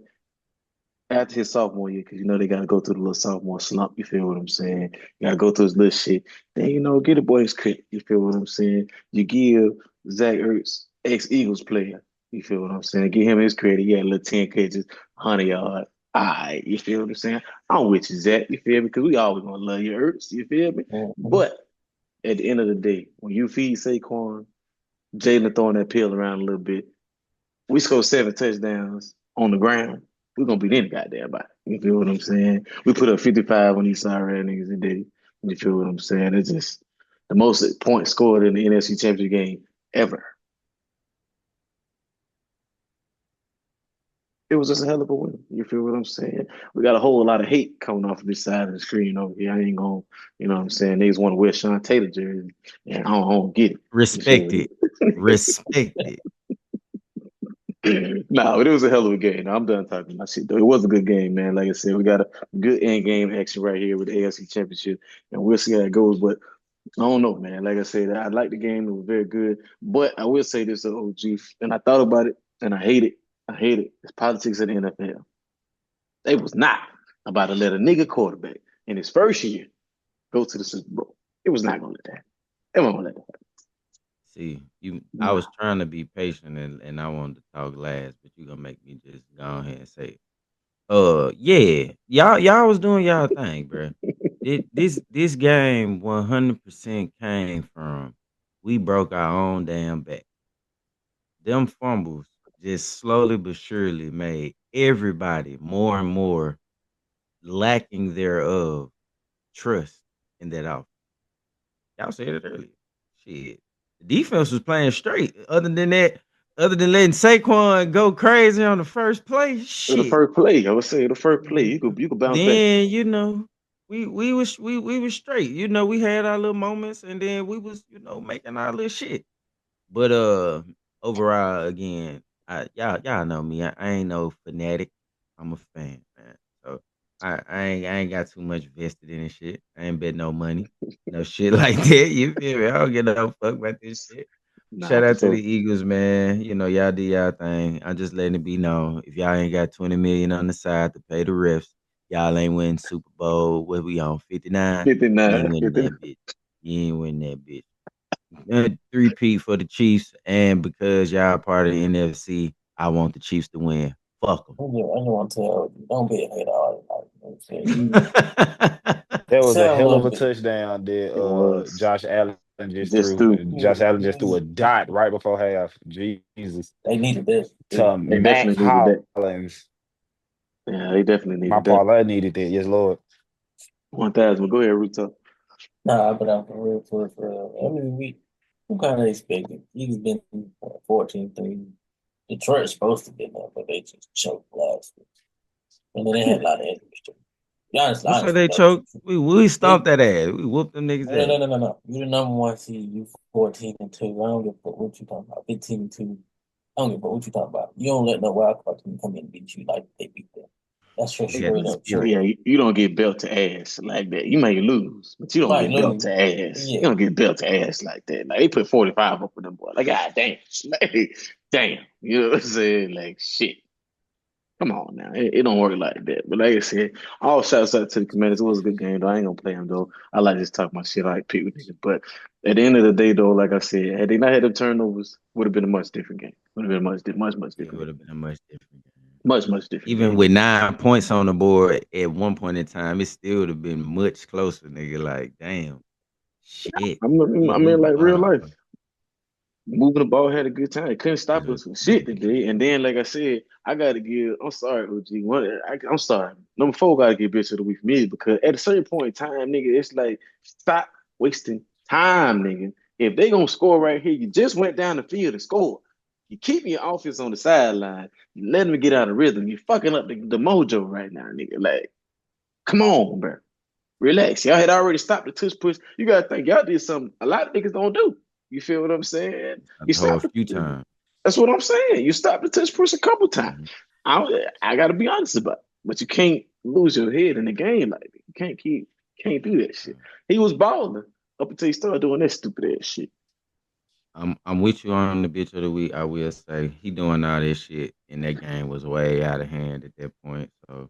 after his sophomore year, because you know they gotta go through the little sophomore slump. You feel what I'm saying? You gotta go through his little shit. Then get a boy his credit. You feel what I'm saying? You give Zach Ertz, ex-Eagles player. You feel what I'm saying? Give him his credit. He had a little 10 catches, 100 yard. All right, you feel what I'm saying? I'm with you, Zach. You feel me? Because we always gonna love your Ertz. You feel me? Mhm. But at the end of the day, when you feed Saquon, Jalen throwing that pill around a little bit, we score 7 touchdowns on the ground. We're gonna beat any goddamn body. You feel what I'm saying? We put up 55 on these sorry ass niggas today. You feel what I'm saying? It's just the most points scored in the NFC Championship game ever. It was just a hell of a win. You feel what I'm saying? We got a whole lot of hate coming off of this side of the screen over here. I ain't gonna, you know what I'm saying? Niggas want to wear Sean Taylor jersey, and I don't get it. You Respect feel it. Respect it. No, it was a hell of a game. No, I'm done talking my shit though. It was a good game, man. Like I said, we got a good end game action right here with the AFC Championship, and we'll see how it goes. But I don't know, man. Like I said, I like the game. It was very good. But I will say this to OG, and I thought about it, and I hate it. I hate it. It's politics in the NFL. They was not about to let a nigga quarterback in his first year go to the Super Bowl. It was not gonna let that happen. They weren't gonna let that See, I happen. was trying to be patient and I wanted to talk last, but you gonna make me just go ahead and say it. Yeah, y'all was doing y'all thing, bro. This game 100% came from we broke our own damn back. Them fumbles just slowly but surely made everybody more and more lacking thereof trust in that offense. Y'all said it earlier. Shit. The defense was playing straight. Other than that, Other than letting Saquon go crazy on the first play, The shit. first play, I would say the first play, you could bounce back. Then we was straight. We had our little moments, and then we was making our little shit. But overall, again, y'all know me. I ain't no fanatic. I'm a fan, man. So I ain't got too much vested in this shit. I ain't bet no money, no shit like that. You feel me? I don't get no fuck about this shit. Nah, Shout for out to the sure. Eagles, man. Y'all do y'all thing. I'm just letting it be known. If y'all ain't got 20 million on the side to pay the refs, y'all ain't winning Super Bowl. What we on 59? You ain't 59, winning 59. that bitch. You ain't winning that bitch. Three-peat for the Chiefs, and because y'all part of the NFC, I want the Chiefs to win. Fuck them. I just want to tell you, don't be a hater all your life. You know what I'm saying? That was a Tell a hell of little a bit. touchdown that It was Josh Allen just just threw. through. Josh Allen just threw Mm, a dot right before half. Jesus. They needed this. To They Mac definitely needed that. Hollins. Yeah, they definitely My needed that. parlay needed that. Yes, Lord. 1,000. Go ahead, Ruto. Nah, but I'm for real, for real. I mean, we kind of expected. He's been 14-3. Detroit's supposed to be there, but they just choked last week. And then they had a lot of injuries too. Be honest, Who said honestly, they though, choked? We they stomped that ass. We whooped them niggas no, no, ass. no, no, no. You the number one seed. You 14-2. I don't give a fuck what you talking about. 15-2. I don't give a fuck what you talking about. You don't let no wild card team come in and beat you like they beat them. That's your We got straight the up spirit. Yeah, truth. you don't get belt to ass like that. You may lose, but you don't Right, get belt lose. to ass. You Yeah. don't get belt to ass like that. Like they put 45 up with them boy. Like, god damn. Like, damn. You know what I'm saying? Like shit. Come on now. It don't work like that. But like I said, all shouts out to the Commanders. It was a good game though. I ain't gonna play them though. I like just talk my shit. I like pick with niggas. But at the end of the day though, like I said, had they not had them turnovers, would have been a much different game. Would have been a much Yeah, it different would game. have been a much different game. Much different Even game. with 9 points on the board at one point in time, it still would have been much closer, nigga. Like, damn, shit. We I we mean, like real uh, life. Moving the ball, had a good time. Couldn't stop us from shit today. And then, like I said, I got to give. I'm sorry, OG. I'm sorry. Number 4 got to give bitch of the week for me because at a certain point in time, nigga, it's like stop wasting time, nigga. If they gonna score right here, you just went down the field and scored. You keeping your offense on the sideline. You letting them get out of rhythm. You fucking up the mojo right now, nigga. Like, come on, bro. Relax. Y'all had already stopped the tush push. You gotta think y'all did something a lot of niggas don't do. You feel what I'm saying? I You told stopped a few the, times. that's what I'm saying. You stopped the tush push a couple times. Mhm. I gotta be honest about it. But you can't lose your head in the game like that. You can't do that shit. He was balling up until he started doing that stupid ass shit. I'm with you on the bitch of the week. I will say he doing all this shit, and that game was way out of hand at that point. So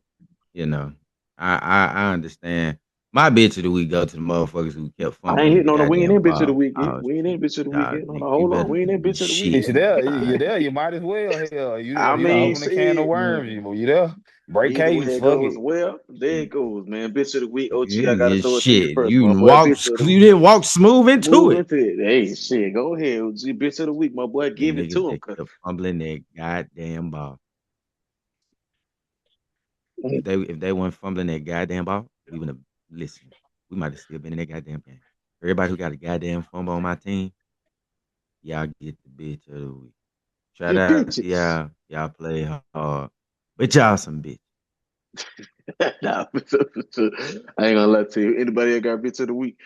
you know, I understand. My bitch of the week go to the motherfuckers who kept I fumbling ain't the hitting on the we ain't goddamn in bitch of the ball. week yet. Oh We ain't in shit, bitch of the week y'all yet. Hold nigga, on, you hold on. better We ain't in be bitch of the week shit. yet. If you're there, God you're damn. there. You might as well. Hell, I you don't mean, open a can of shit. worms. You there? Break Either way case. it Fuck goes, it. well, there it goes, man. Bitch of the week, OG. I gotta Yeah, throw it to you shit. first, my boy. Bitch of the You week. didn't walk smooth into Move it. into it. Hey, shit. Go ahead, OG. Bitch of the week, my boy. Them Give it niggas to him. that kept fumbling that goddamn ball. If they weren't fumbling that goddamn ball, we would have listened. We might have still been in that goddamn game. Everybody who got a goddamn fumble on my team, y'all get the bitch of the week. Shout You out to bitches. y'all. Y'all play hard. But y'all some bitch. Nah, I ain't gonna lie to you. Anybody that got bitch of the week?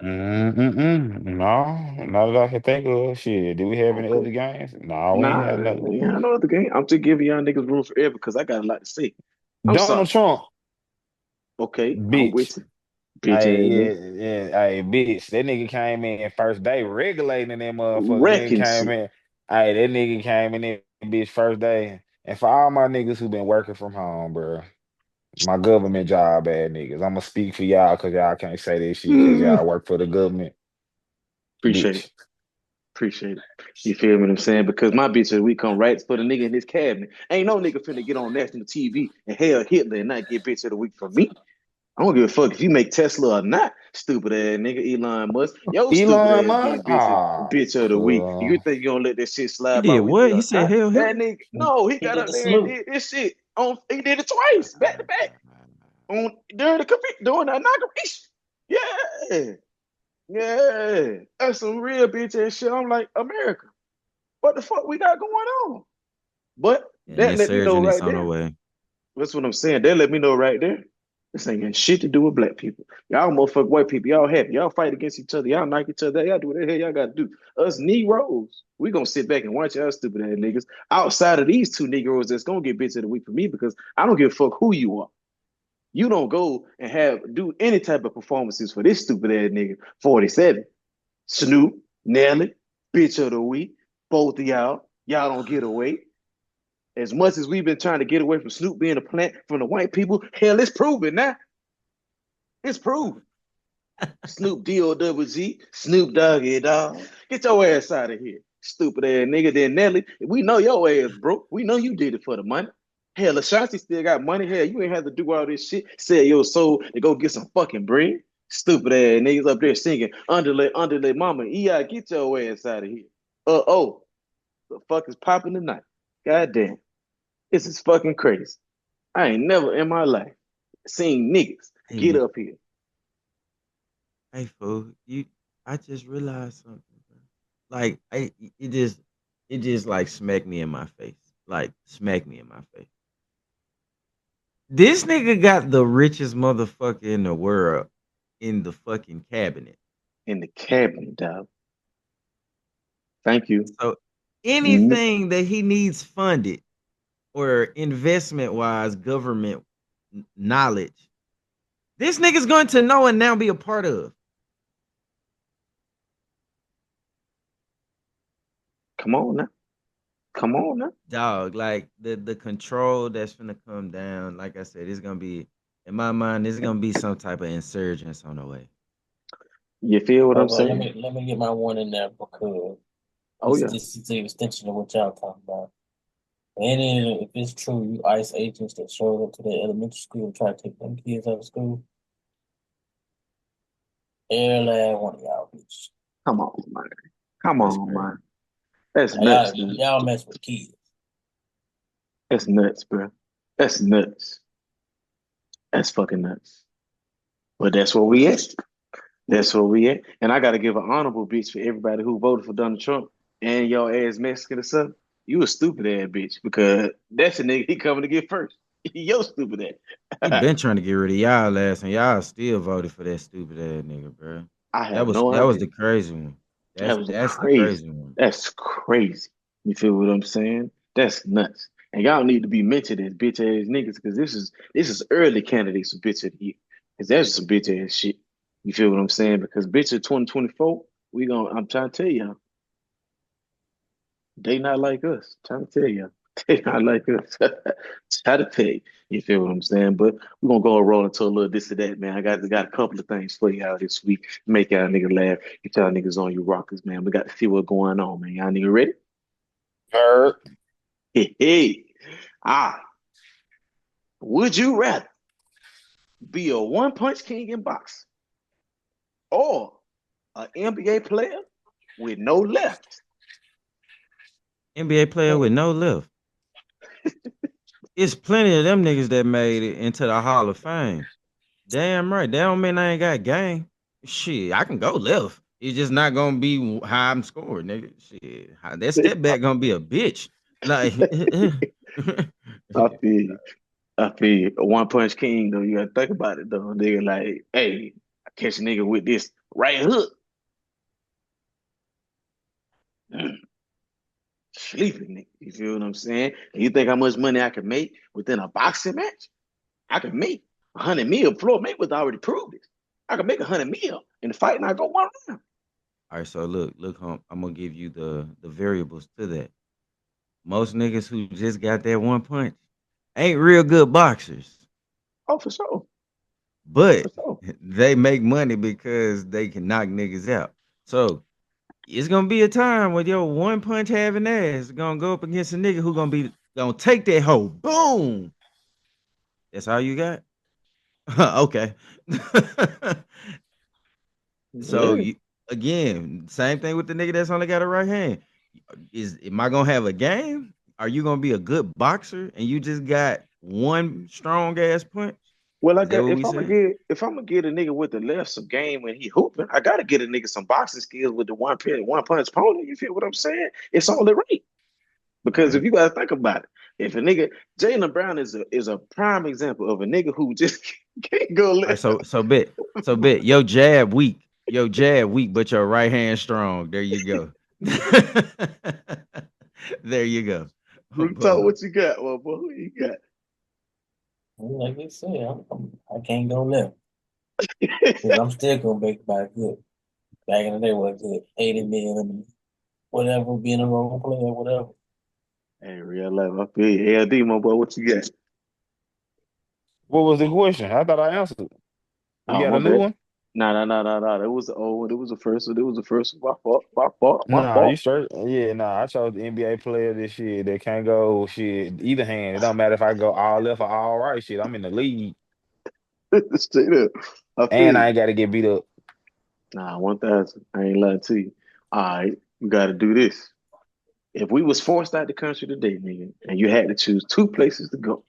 Mm-mm. No, not that I can think of. Shit, do we have any Okay. other games? No, we ain't Nah, had nothing. yeah, I know the game. I'm just giving y'all niggas room for air because I got a lot to say. I'm Donald sorry. Trump, Okay, I'm bitch. with you. Bitch Hey, ass nigga. yeah, yeah. Hey, bitch. That nigga came in first day regulating that motherfucker. Nigga Wrecking came shit. in. Hey, that nigga came in that bitch first day. And for all my niggas who been working from home, bro, my government job bad niggas. I'ma speak for y'all because y'all can't say this shit because y'all work for the government, Appreciate it. bitch. Appreciate it. You feel me what I'm saying? Because my bitch we come right for the nigga in his cabinet. Ain't no nigga finna get on national TV and hail Hitler and not get bitch of the week from me. I don't give a fuck if you make Tesla or not, stupid ass nigga Elon Musk. Yo, stupid Elon ass Musk? getting Ah, bitch of the week. You think you gonna let that shit He slide by did with me what? He or said not? hell That Hitler. nigga, no, he He got did up the there and salute. did this shit on. He did it twice, back to back, on during the during the inauguration. Yeah, Yeah, that's some real bitch ass shit. I'm like, America, what the fuck we got going on? But And that let me know insurgents right on the there. way. That's what I'm saying. They let me know right there. This ain't got shit to do with black people. Y'all motherfucking white people, y'all happy. Y'all fight against each other. Y'all knock each other. Y'all do what the hell y'all got to do. Us Negroes, we gonna sit back and watch y'all stupid ass niggas. Outside of these two Negroes that's gonna get bitch of the week for me because I don't give a fuck who you are. You don't go and do any type of performances for this stupid ass nigga. 47. Snoop, Nelly, bitch of the week. Both of y'all don't get away. As much as we've been trying to get away from Snoop being a plant from the white people, hell, it's proven now. It's proven. Snoop D-O-double-G, Snoop Doggy Dog. Get your ass out of here. Stupid ass nigga. Then Nelly, we know your ass broke. We know you did it for the money. Hell, Ashanti still got money. Hell, you ain't have to do all this shit. Sell your soul to go get some fucking bread. Stupid ass niggas up there singing underlay, underlay mama. EI, get your ass out of here. Oh, the fuck is popping tonight? God damn. This is fucking crazy. I ain't never in my life seen niggas Hey get man, up here. hey fool, I just realized something, bro. Like it just like smacked me in my face. Like smack me in my face. This nigga got the richest motherfucker in the world in the fucking cabinet. In the cabinet, dog. Thank you. So N- anything that he needs funded or investment wise, government knowledge, this nigga's going to know and now be a part of. Come on now. Come on now. Dog, like the control that's gonna come down. Like I said, it's gonna be in my mind. It's gonna be some type of insurgence on the way. You feel what I'm Well, let saying? me let me get my one in there because Oh this yeah. this is the extension of what y'all talking about. And then if it's true, you ICE agents that showed up to the elementary school and try to take them kids out of school, every last one of y'all bitch. Come on, man. Come That's on, crazy. man. That's Now, y'all nuts, man. y'all mess with kids. That's nuts, bro. That's nuts. That's fucking nuts. But that's where we at. That's where we at. And I gotta give an honorable bitch for everybody who voted for Donald Trump and your ass Mexican or something. You a stupid ass bitch because that's a nigga he coming to get first. Yo stupid He ass. been trying to get rid of y'all last, and y'all still voted for that stupid ass nigga, bro. I That have was no that was idea. the crazy one. That That's was that's the crazy. crazy one. That's crazy. You feel what I'm saying? That's nuts. And y'all need to be mentioned as bitch ass niggas because this is early candidates for bitch of the year. Because that's some bitch ass shit. You feel what I'm saying? Because bitch of 2024, I'm trying to tell y'all, they not like us. Trying to tell y'all. They not like us. Try to tell you. You feel what I'm saying? But we're gonna go and roll into a little this or that, man. I got a couple of things for y'all this week. Make y'all nigga laugh. Get y'all niggas on you rockers, man. We got to see what's going on, man. Y'all nigga ready? Heard. Hey, hey. Ah, would you rather be a one punch king in boxing or an NBA player with no left? NBA player with no lift. It's plenty of them niggas that made it into the Hall of Fame. Damn right. That don't mean I ain't got game. Shit, I can go left. It's just not gonna be how I'm scoring, nigga. Shit, that step back gonna be a bitch. Like, I feel you. I feel you. A one punch king though. You gotta think about it though. Nigga like, hey, I catch a nigga with this right hook. Mm, sleeping nigga. You feel what I'm saying? And you think how much money I can make within a boxing match? I can make 100 mil. Floyd Mayweather already proved it. I can make 100 mil in the fight and I go one round. all right. So look, home. I'm gonna give you the variables to that. Most niggas who just got that one punch ain't real good boxers, Oh, for sure. but For sure. they make money because they can knock niggas out. So it's gonna be a time where your one punch having ass gonna go up against a nigga who gonna take that hoe. Boom. That's all you got. Okay. So Yeah. you again, same thing with the nigga that's only got a right hand. Am I gonna have a game? Are you gonna be a good boxer and you just got one strong ass punch? Well, I Is that got what we said? if I'm gonna get a nigga with the left some game when he hooping, I gotta get a nigga some boxing skills with the one punch pony. You feel what I'm saying? It's only right. All Because if right. you gotta think about it, if a nigga Jalen Brown is a prime example of a nigga who just can't go All right. left. So bet. Your jab weak, but your right hand strong. There you go. There you go. Real talk, Boom. what you got, my boy? Who you got? Like you said, I can't go left because I'm still gonna make about good. Back in the day, was it 80 million, whatever, being a role player, whatever. Hey, real life, I feel you. LD, my boy, what you got? What was the question? I thought I answered. You Oh, got my a new bad. one? Nah. That was the old one. It was the first one. It was the first one. My Nah, you fault. straight? Yeah, nah. I chose the NBA player this shit that can't go shit either hand. It don't matter if I go all left or all right. Shit, I'm in the league, Straight up. I feel and I you. ain't got to get beat up. Nah, 1,000. I ain't lying to you. All right, we gotta do this. If we was forced out the country today, nigga, and you had to choose two places to go,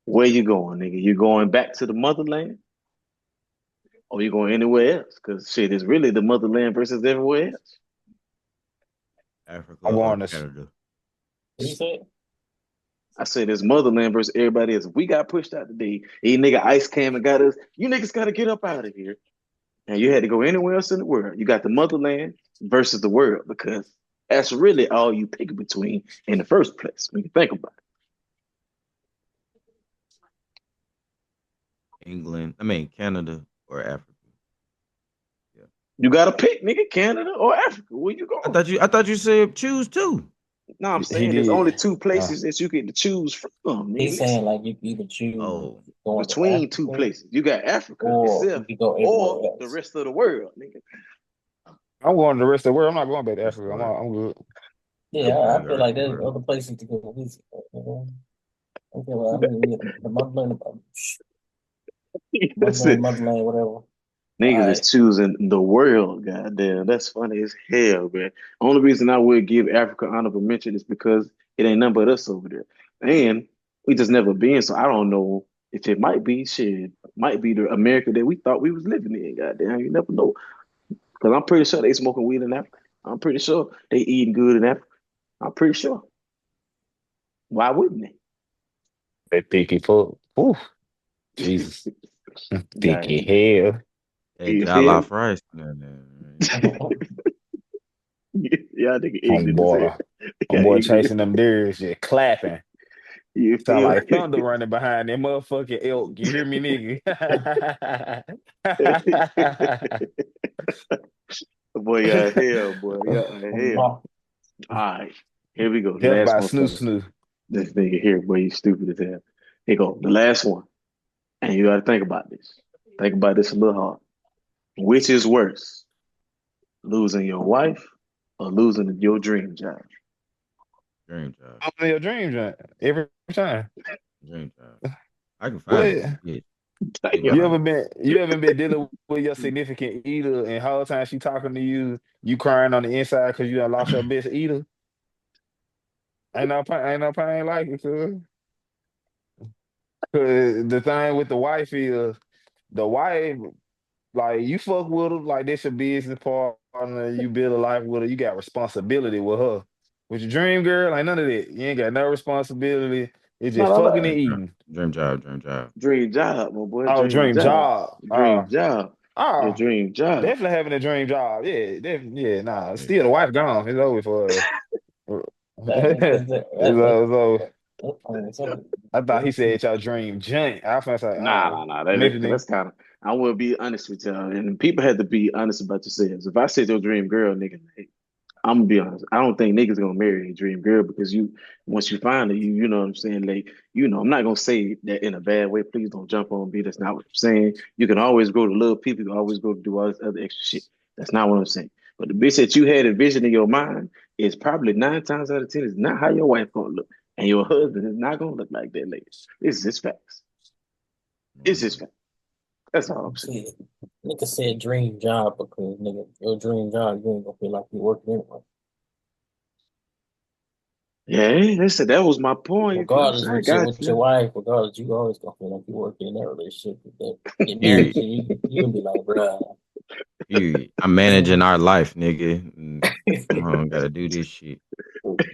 where you going, nigga? You going back to the motherland, or you going anywhere else? Cause shit is really the motherland versus everywhere else. Africa I'm or going to. Canada? What you said? I said it's motherland versus everybody else. If we got pushed out today, any nigga ice came and got us, you niggas gotta get up out of here. And you had to go anywhere else in the world. You got the motherland versus the world because that's really all you pick between in the first place when you think about it. England. I mean Canada or Africa. Yeah. You got to pick, nigga, Canada or Africa. Where you I going? thought you. I thought you said choose two. No, I'm He saying there's only did. two Uh, places that you get to choose from, He's nigga. Listen, saying like you can either choose Oh, going to between two Africa places. You got Africa or itself you can go or everywhere the else. rest of the world, nigga. I'm going to the rest of the world. I'm not going back to that's the Africa. word. I'm good. Yeah, Yeah, I you feel already like there's word. other places to go visit. I feel like I mean, the That's it. motherland, whatever. All Niggas is right. choosing the world, goddamn. That's funny as hell, man. Only reason I would give Africa honorable mention is because it ain't nothing but us over there. And we just never been, so I don't know if it might be shit, might be the America that we thought we was living in, goddamn. You never know. Because I'm pretty sure they smoking weed in Africa. I'm pretty sure they eating good in Africa. I'm pretty sure. Why wouldn't they? They picky fuck. Ooh, Jesus. God, Picky hell. Hey, you feel jollof rice. No, no, me? Yeah, I think ignorant as hell. Homeboy. Yeah, Homeboy ignorant. chasing them deers, just clapping. You Sound feel like thunder me? running behind that motherfucking elk. You hear me, nigga? Boy, yeah, hell, boy, yeah, hell. Oh, All right, here we go. The Death last by one, snoo fellas. snoo. This nigga here, boy, you stupid as hell. Here go, the last one. And you got to think about this. Think about this a little hard. Which is worse, losing your wife or losing your dream job? dream job. I'm in your dream joint every time. Dream job. I can find a What? good bitch. Ain't gonna Damn. lie. You ever been dealing with your significant eater and whole time she talking to you, you crying on the inside because you done lost your best eater? Ain't no pain like it, cuz. 'Cause the thing with the wife is the wife, like you fuck with her, like this your business partner, you build a life with her, you got responsibility with her. With your dream girl, like none of that. You ain't got no responsibility. It's No, just no, fucking no. and eating. Dream job. Dream job. Dream job, my boy. Oh, Dream dream job. job. Dream job. Your Oh, dream job. definitely having a dream job. Yeah, definitely. Yeah, nah. Still, the wife gone. It's over for us. that, It's that, over. that's funny. So, I thought he said your dream joint. I was like, oh, Nah. Michigan. That's kind of. I will be honest with y'all, and people have to be honest about themselves. If I said your dream girl, nigga, hey, I'm gonna be honest. I don't think niggas gonna marry a dream girl because you once you find her, you know what I'm saying. Like I'm not gonna say that in a bad way. Please don't jump on me. That's not what I'm saying. You can always go to love people. You can always go to do all this other extra shit. That's not what I'm saying. But the bitch that you had a vision in your mind is probably 9 times out of 10 is not how your wife gonna look, and your husband is not gonna look like that lady. It's just facts. It's just facts. That's all I'm saying. see, nigga said dream job because nigga, your dream job, you ain't gonna feel like you working anyway. Yeah, they said that was my point. You feel what I'm Regardless saying? I with your got with your you. wife, regardless, you always gonna feel like you working in that relationship. That it marriage, Period. you gonna be like, bruh. Period. I'm managing our life, nigga. Come on, gotta do this shit.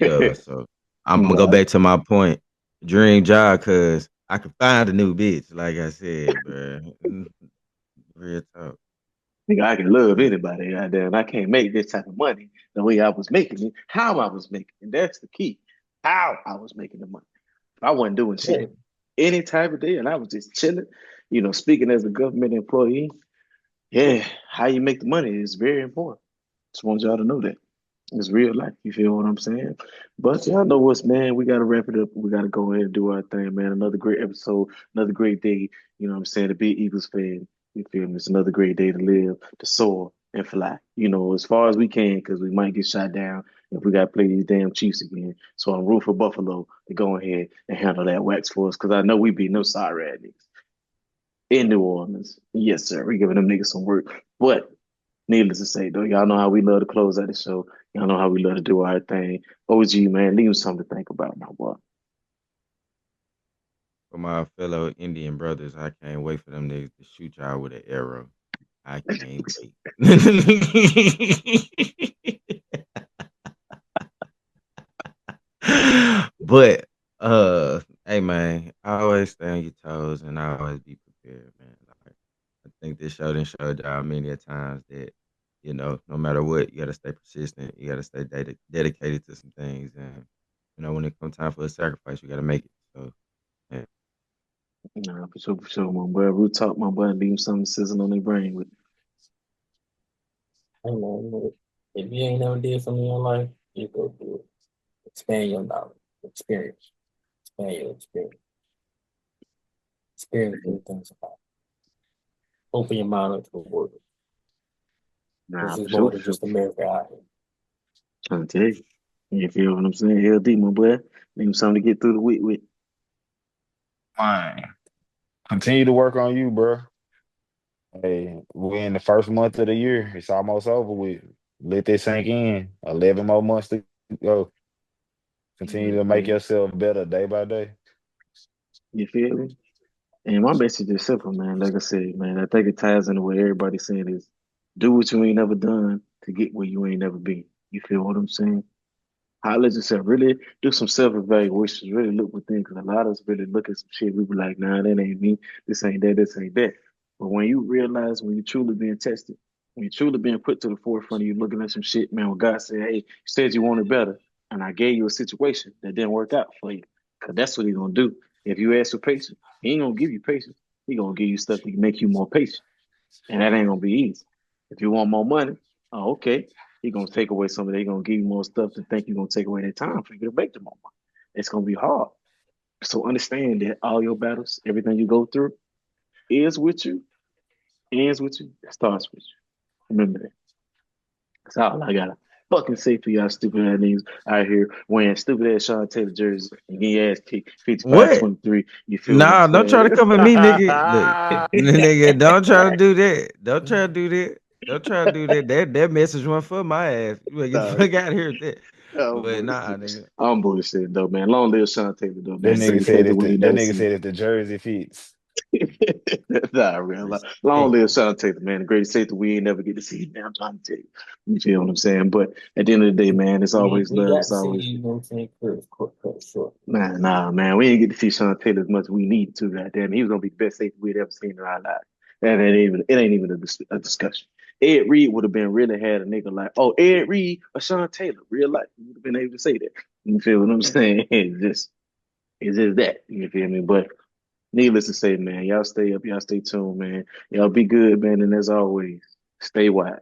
Yeah, so I'm gonna go Nah, back to my point. Dream job, cause I can find a new bitch, like I said, bro. Real talk. nigga, I can love anybody. Goddamn, I can't make this type of money the way I was making it, how I was making it. That's the key. How I was making the money. I wasn't doing shit Yeah, any type of day, and I was just chilling. Speaking as a government employee, yeah, how you make the money is very important. Just want y'all to know that. It's real life. You feel what I'm saying? But y'all know what's, man. We got to wrap it up. We got to go ahead and do our thing, man. Another great episode, another great day. You know what I'm saying? To be Eagles fan. You feel me? It's another great day to live, to soar and fly. As far as we can, because we might get shot down if we got to play these damn Chiefs again. So I'm rooting for Buffalo to go ahead and handle that wax for us, because I know we beat no sorry ass niggas in New Orleans. Yes, sir. We giving them niggas some work. But needless to say, though, y'all know how we love to close out the show. Y'all know how we love to do our thing. OG, man, leave them something to think about, my boy. For my fellow Indian brothers, I can't wait for them niggas to shoot y'all with an arrow. I can't wait. But hey man, I always stay on your toes and I always be prepared, man. Like, I think this show done showed y'all many a times that no matter what, you gotta stay persistent. You gotta stay dedicated to some things, and when it comes time for a sacrifice, you gotta make it. So, yeah. Nah, for sure, my boy. Real talk, my boy. Leave them something sizzling on their brain with. I know. If you ain't never did something in your life, you go do it. Expand your knowledge, experience, expand your experience, experience new things about. Open your mind up to the world. This Nah, is for sure, more for than sure, just for sure. America out here. Trying to tell you. You feel what I'm saying? LD, my boy. Leave them something to get through the week with. Man, continue to work on you, bro. Hey, we're in the first month of the year. It's almost over with. Let this sink in. 11 more months to go. Continue to make Man, yourself better day by day. you feel me? And my message is simple, man. Like I said, man, I think it ties into what everybody's saying is do what you ain't never done to get where you ain't never been. You feel what I'm saying? Holler at yourself. Really do some self evaluations. Really look within, because a lot of us really look at some shit. We be like, nah, that ain't me. This ain't that. This ain't that. But when you realize, when you're truly being tested, when you're truly being put to the forefront of you looking at some shit, man, when God said, hey, you said you wanted better, and I gave you a situation that didn't work out for you, because that's what He's going to do. If you ask for patience, He ain't going to give you patience. He going to give you stuff to make you more patient. And that ain't going to be easy. If you want more money, oh, okay. He gonna take away some of that. He gonna give you more stuff to think you're gonna take away that time for you to make the more money. It's gonna be hard. So understand that all your battles, everything you go through, is with you, ends with you, starts with you. Remember that. That's all I gotta fucking say for y'all stupid ass niggas out here wearing stupid ass Sean Taylor jerseys and getting your ass kicked What? 55-23. You feel what I'm Nah, don't try to saying? come at me, nigga. Look, nigga, don't try to do that. Don't try to do that. Don't try to do that. That message went for my ass. You better get the Nah, fuck out of here with that. I'm But nah, bullshit. nigga. I'm bullshit though, man. Long live Sean Taylor though, That man. nigga Greatest said safety if we the ain't that never nigga seen. said if the jersey fits. Nah, real life. Long Respect. live Sean Taylor, man. The greatest safety we ain't never get to see. Man, I'm trying to tell you. You feel what I'm saying? But at the end of the day, man, it's always We love. got It's to see always, you, know what I'm saying, Chris, cut short. nah, man. We didn't get to see Sean Taylor as much as we need to. Goddamn, he was gonna be the best safety we'd ever seen in our lives. And it ain't even a discussion. Ed Reed would have been really had a nigga like, oh, Ed Reed or Sean Taylor, real life. You would have been able to say that. You feel what I'm saying? It's just that. You feel me? But needless to say, man, y'all stay up, y'all stay tuned, man. Y'all be good, man, and as always, stay wise.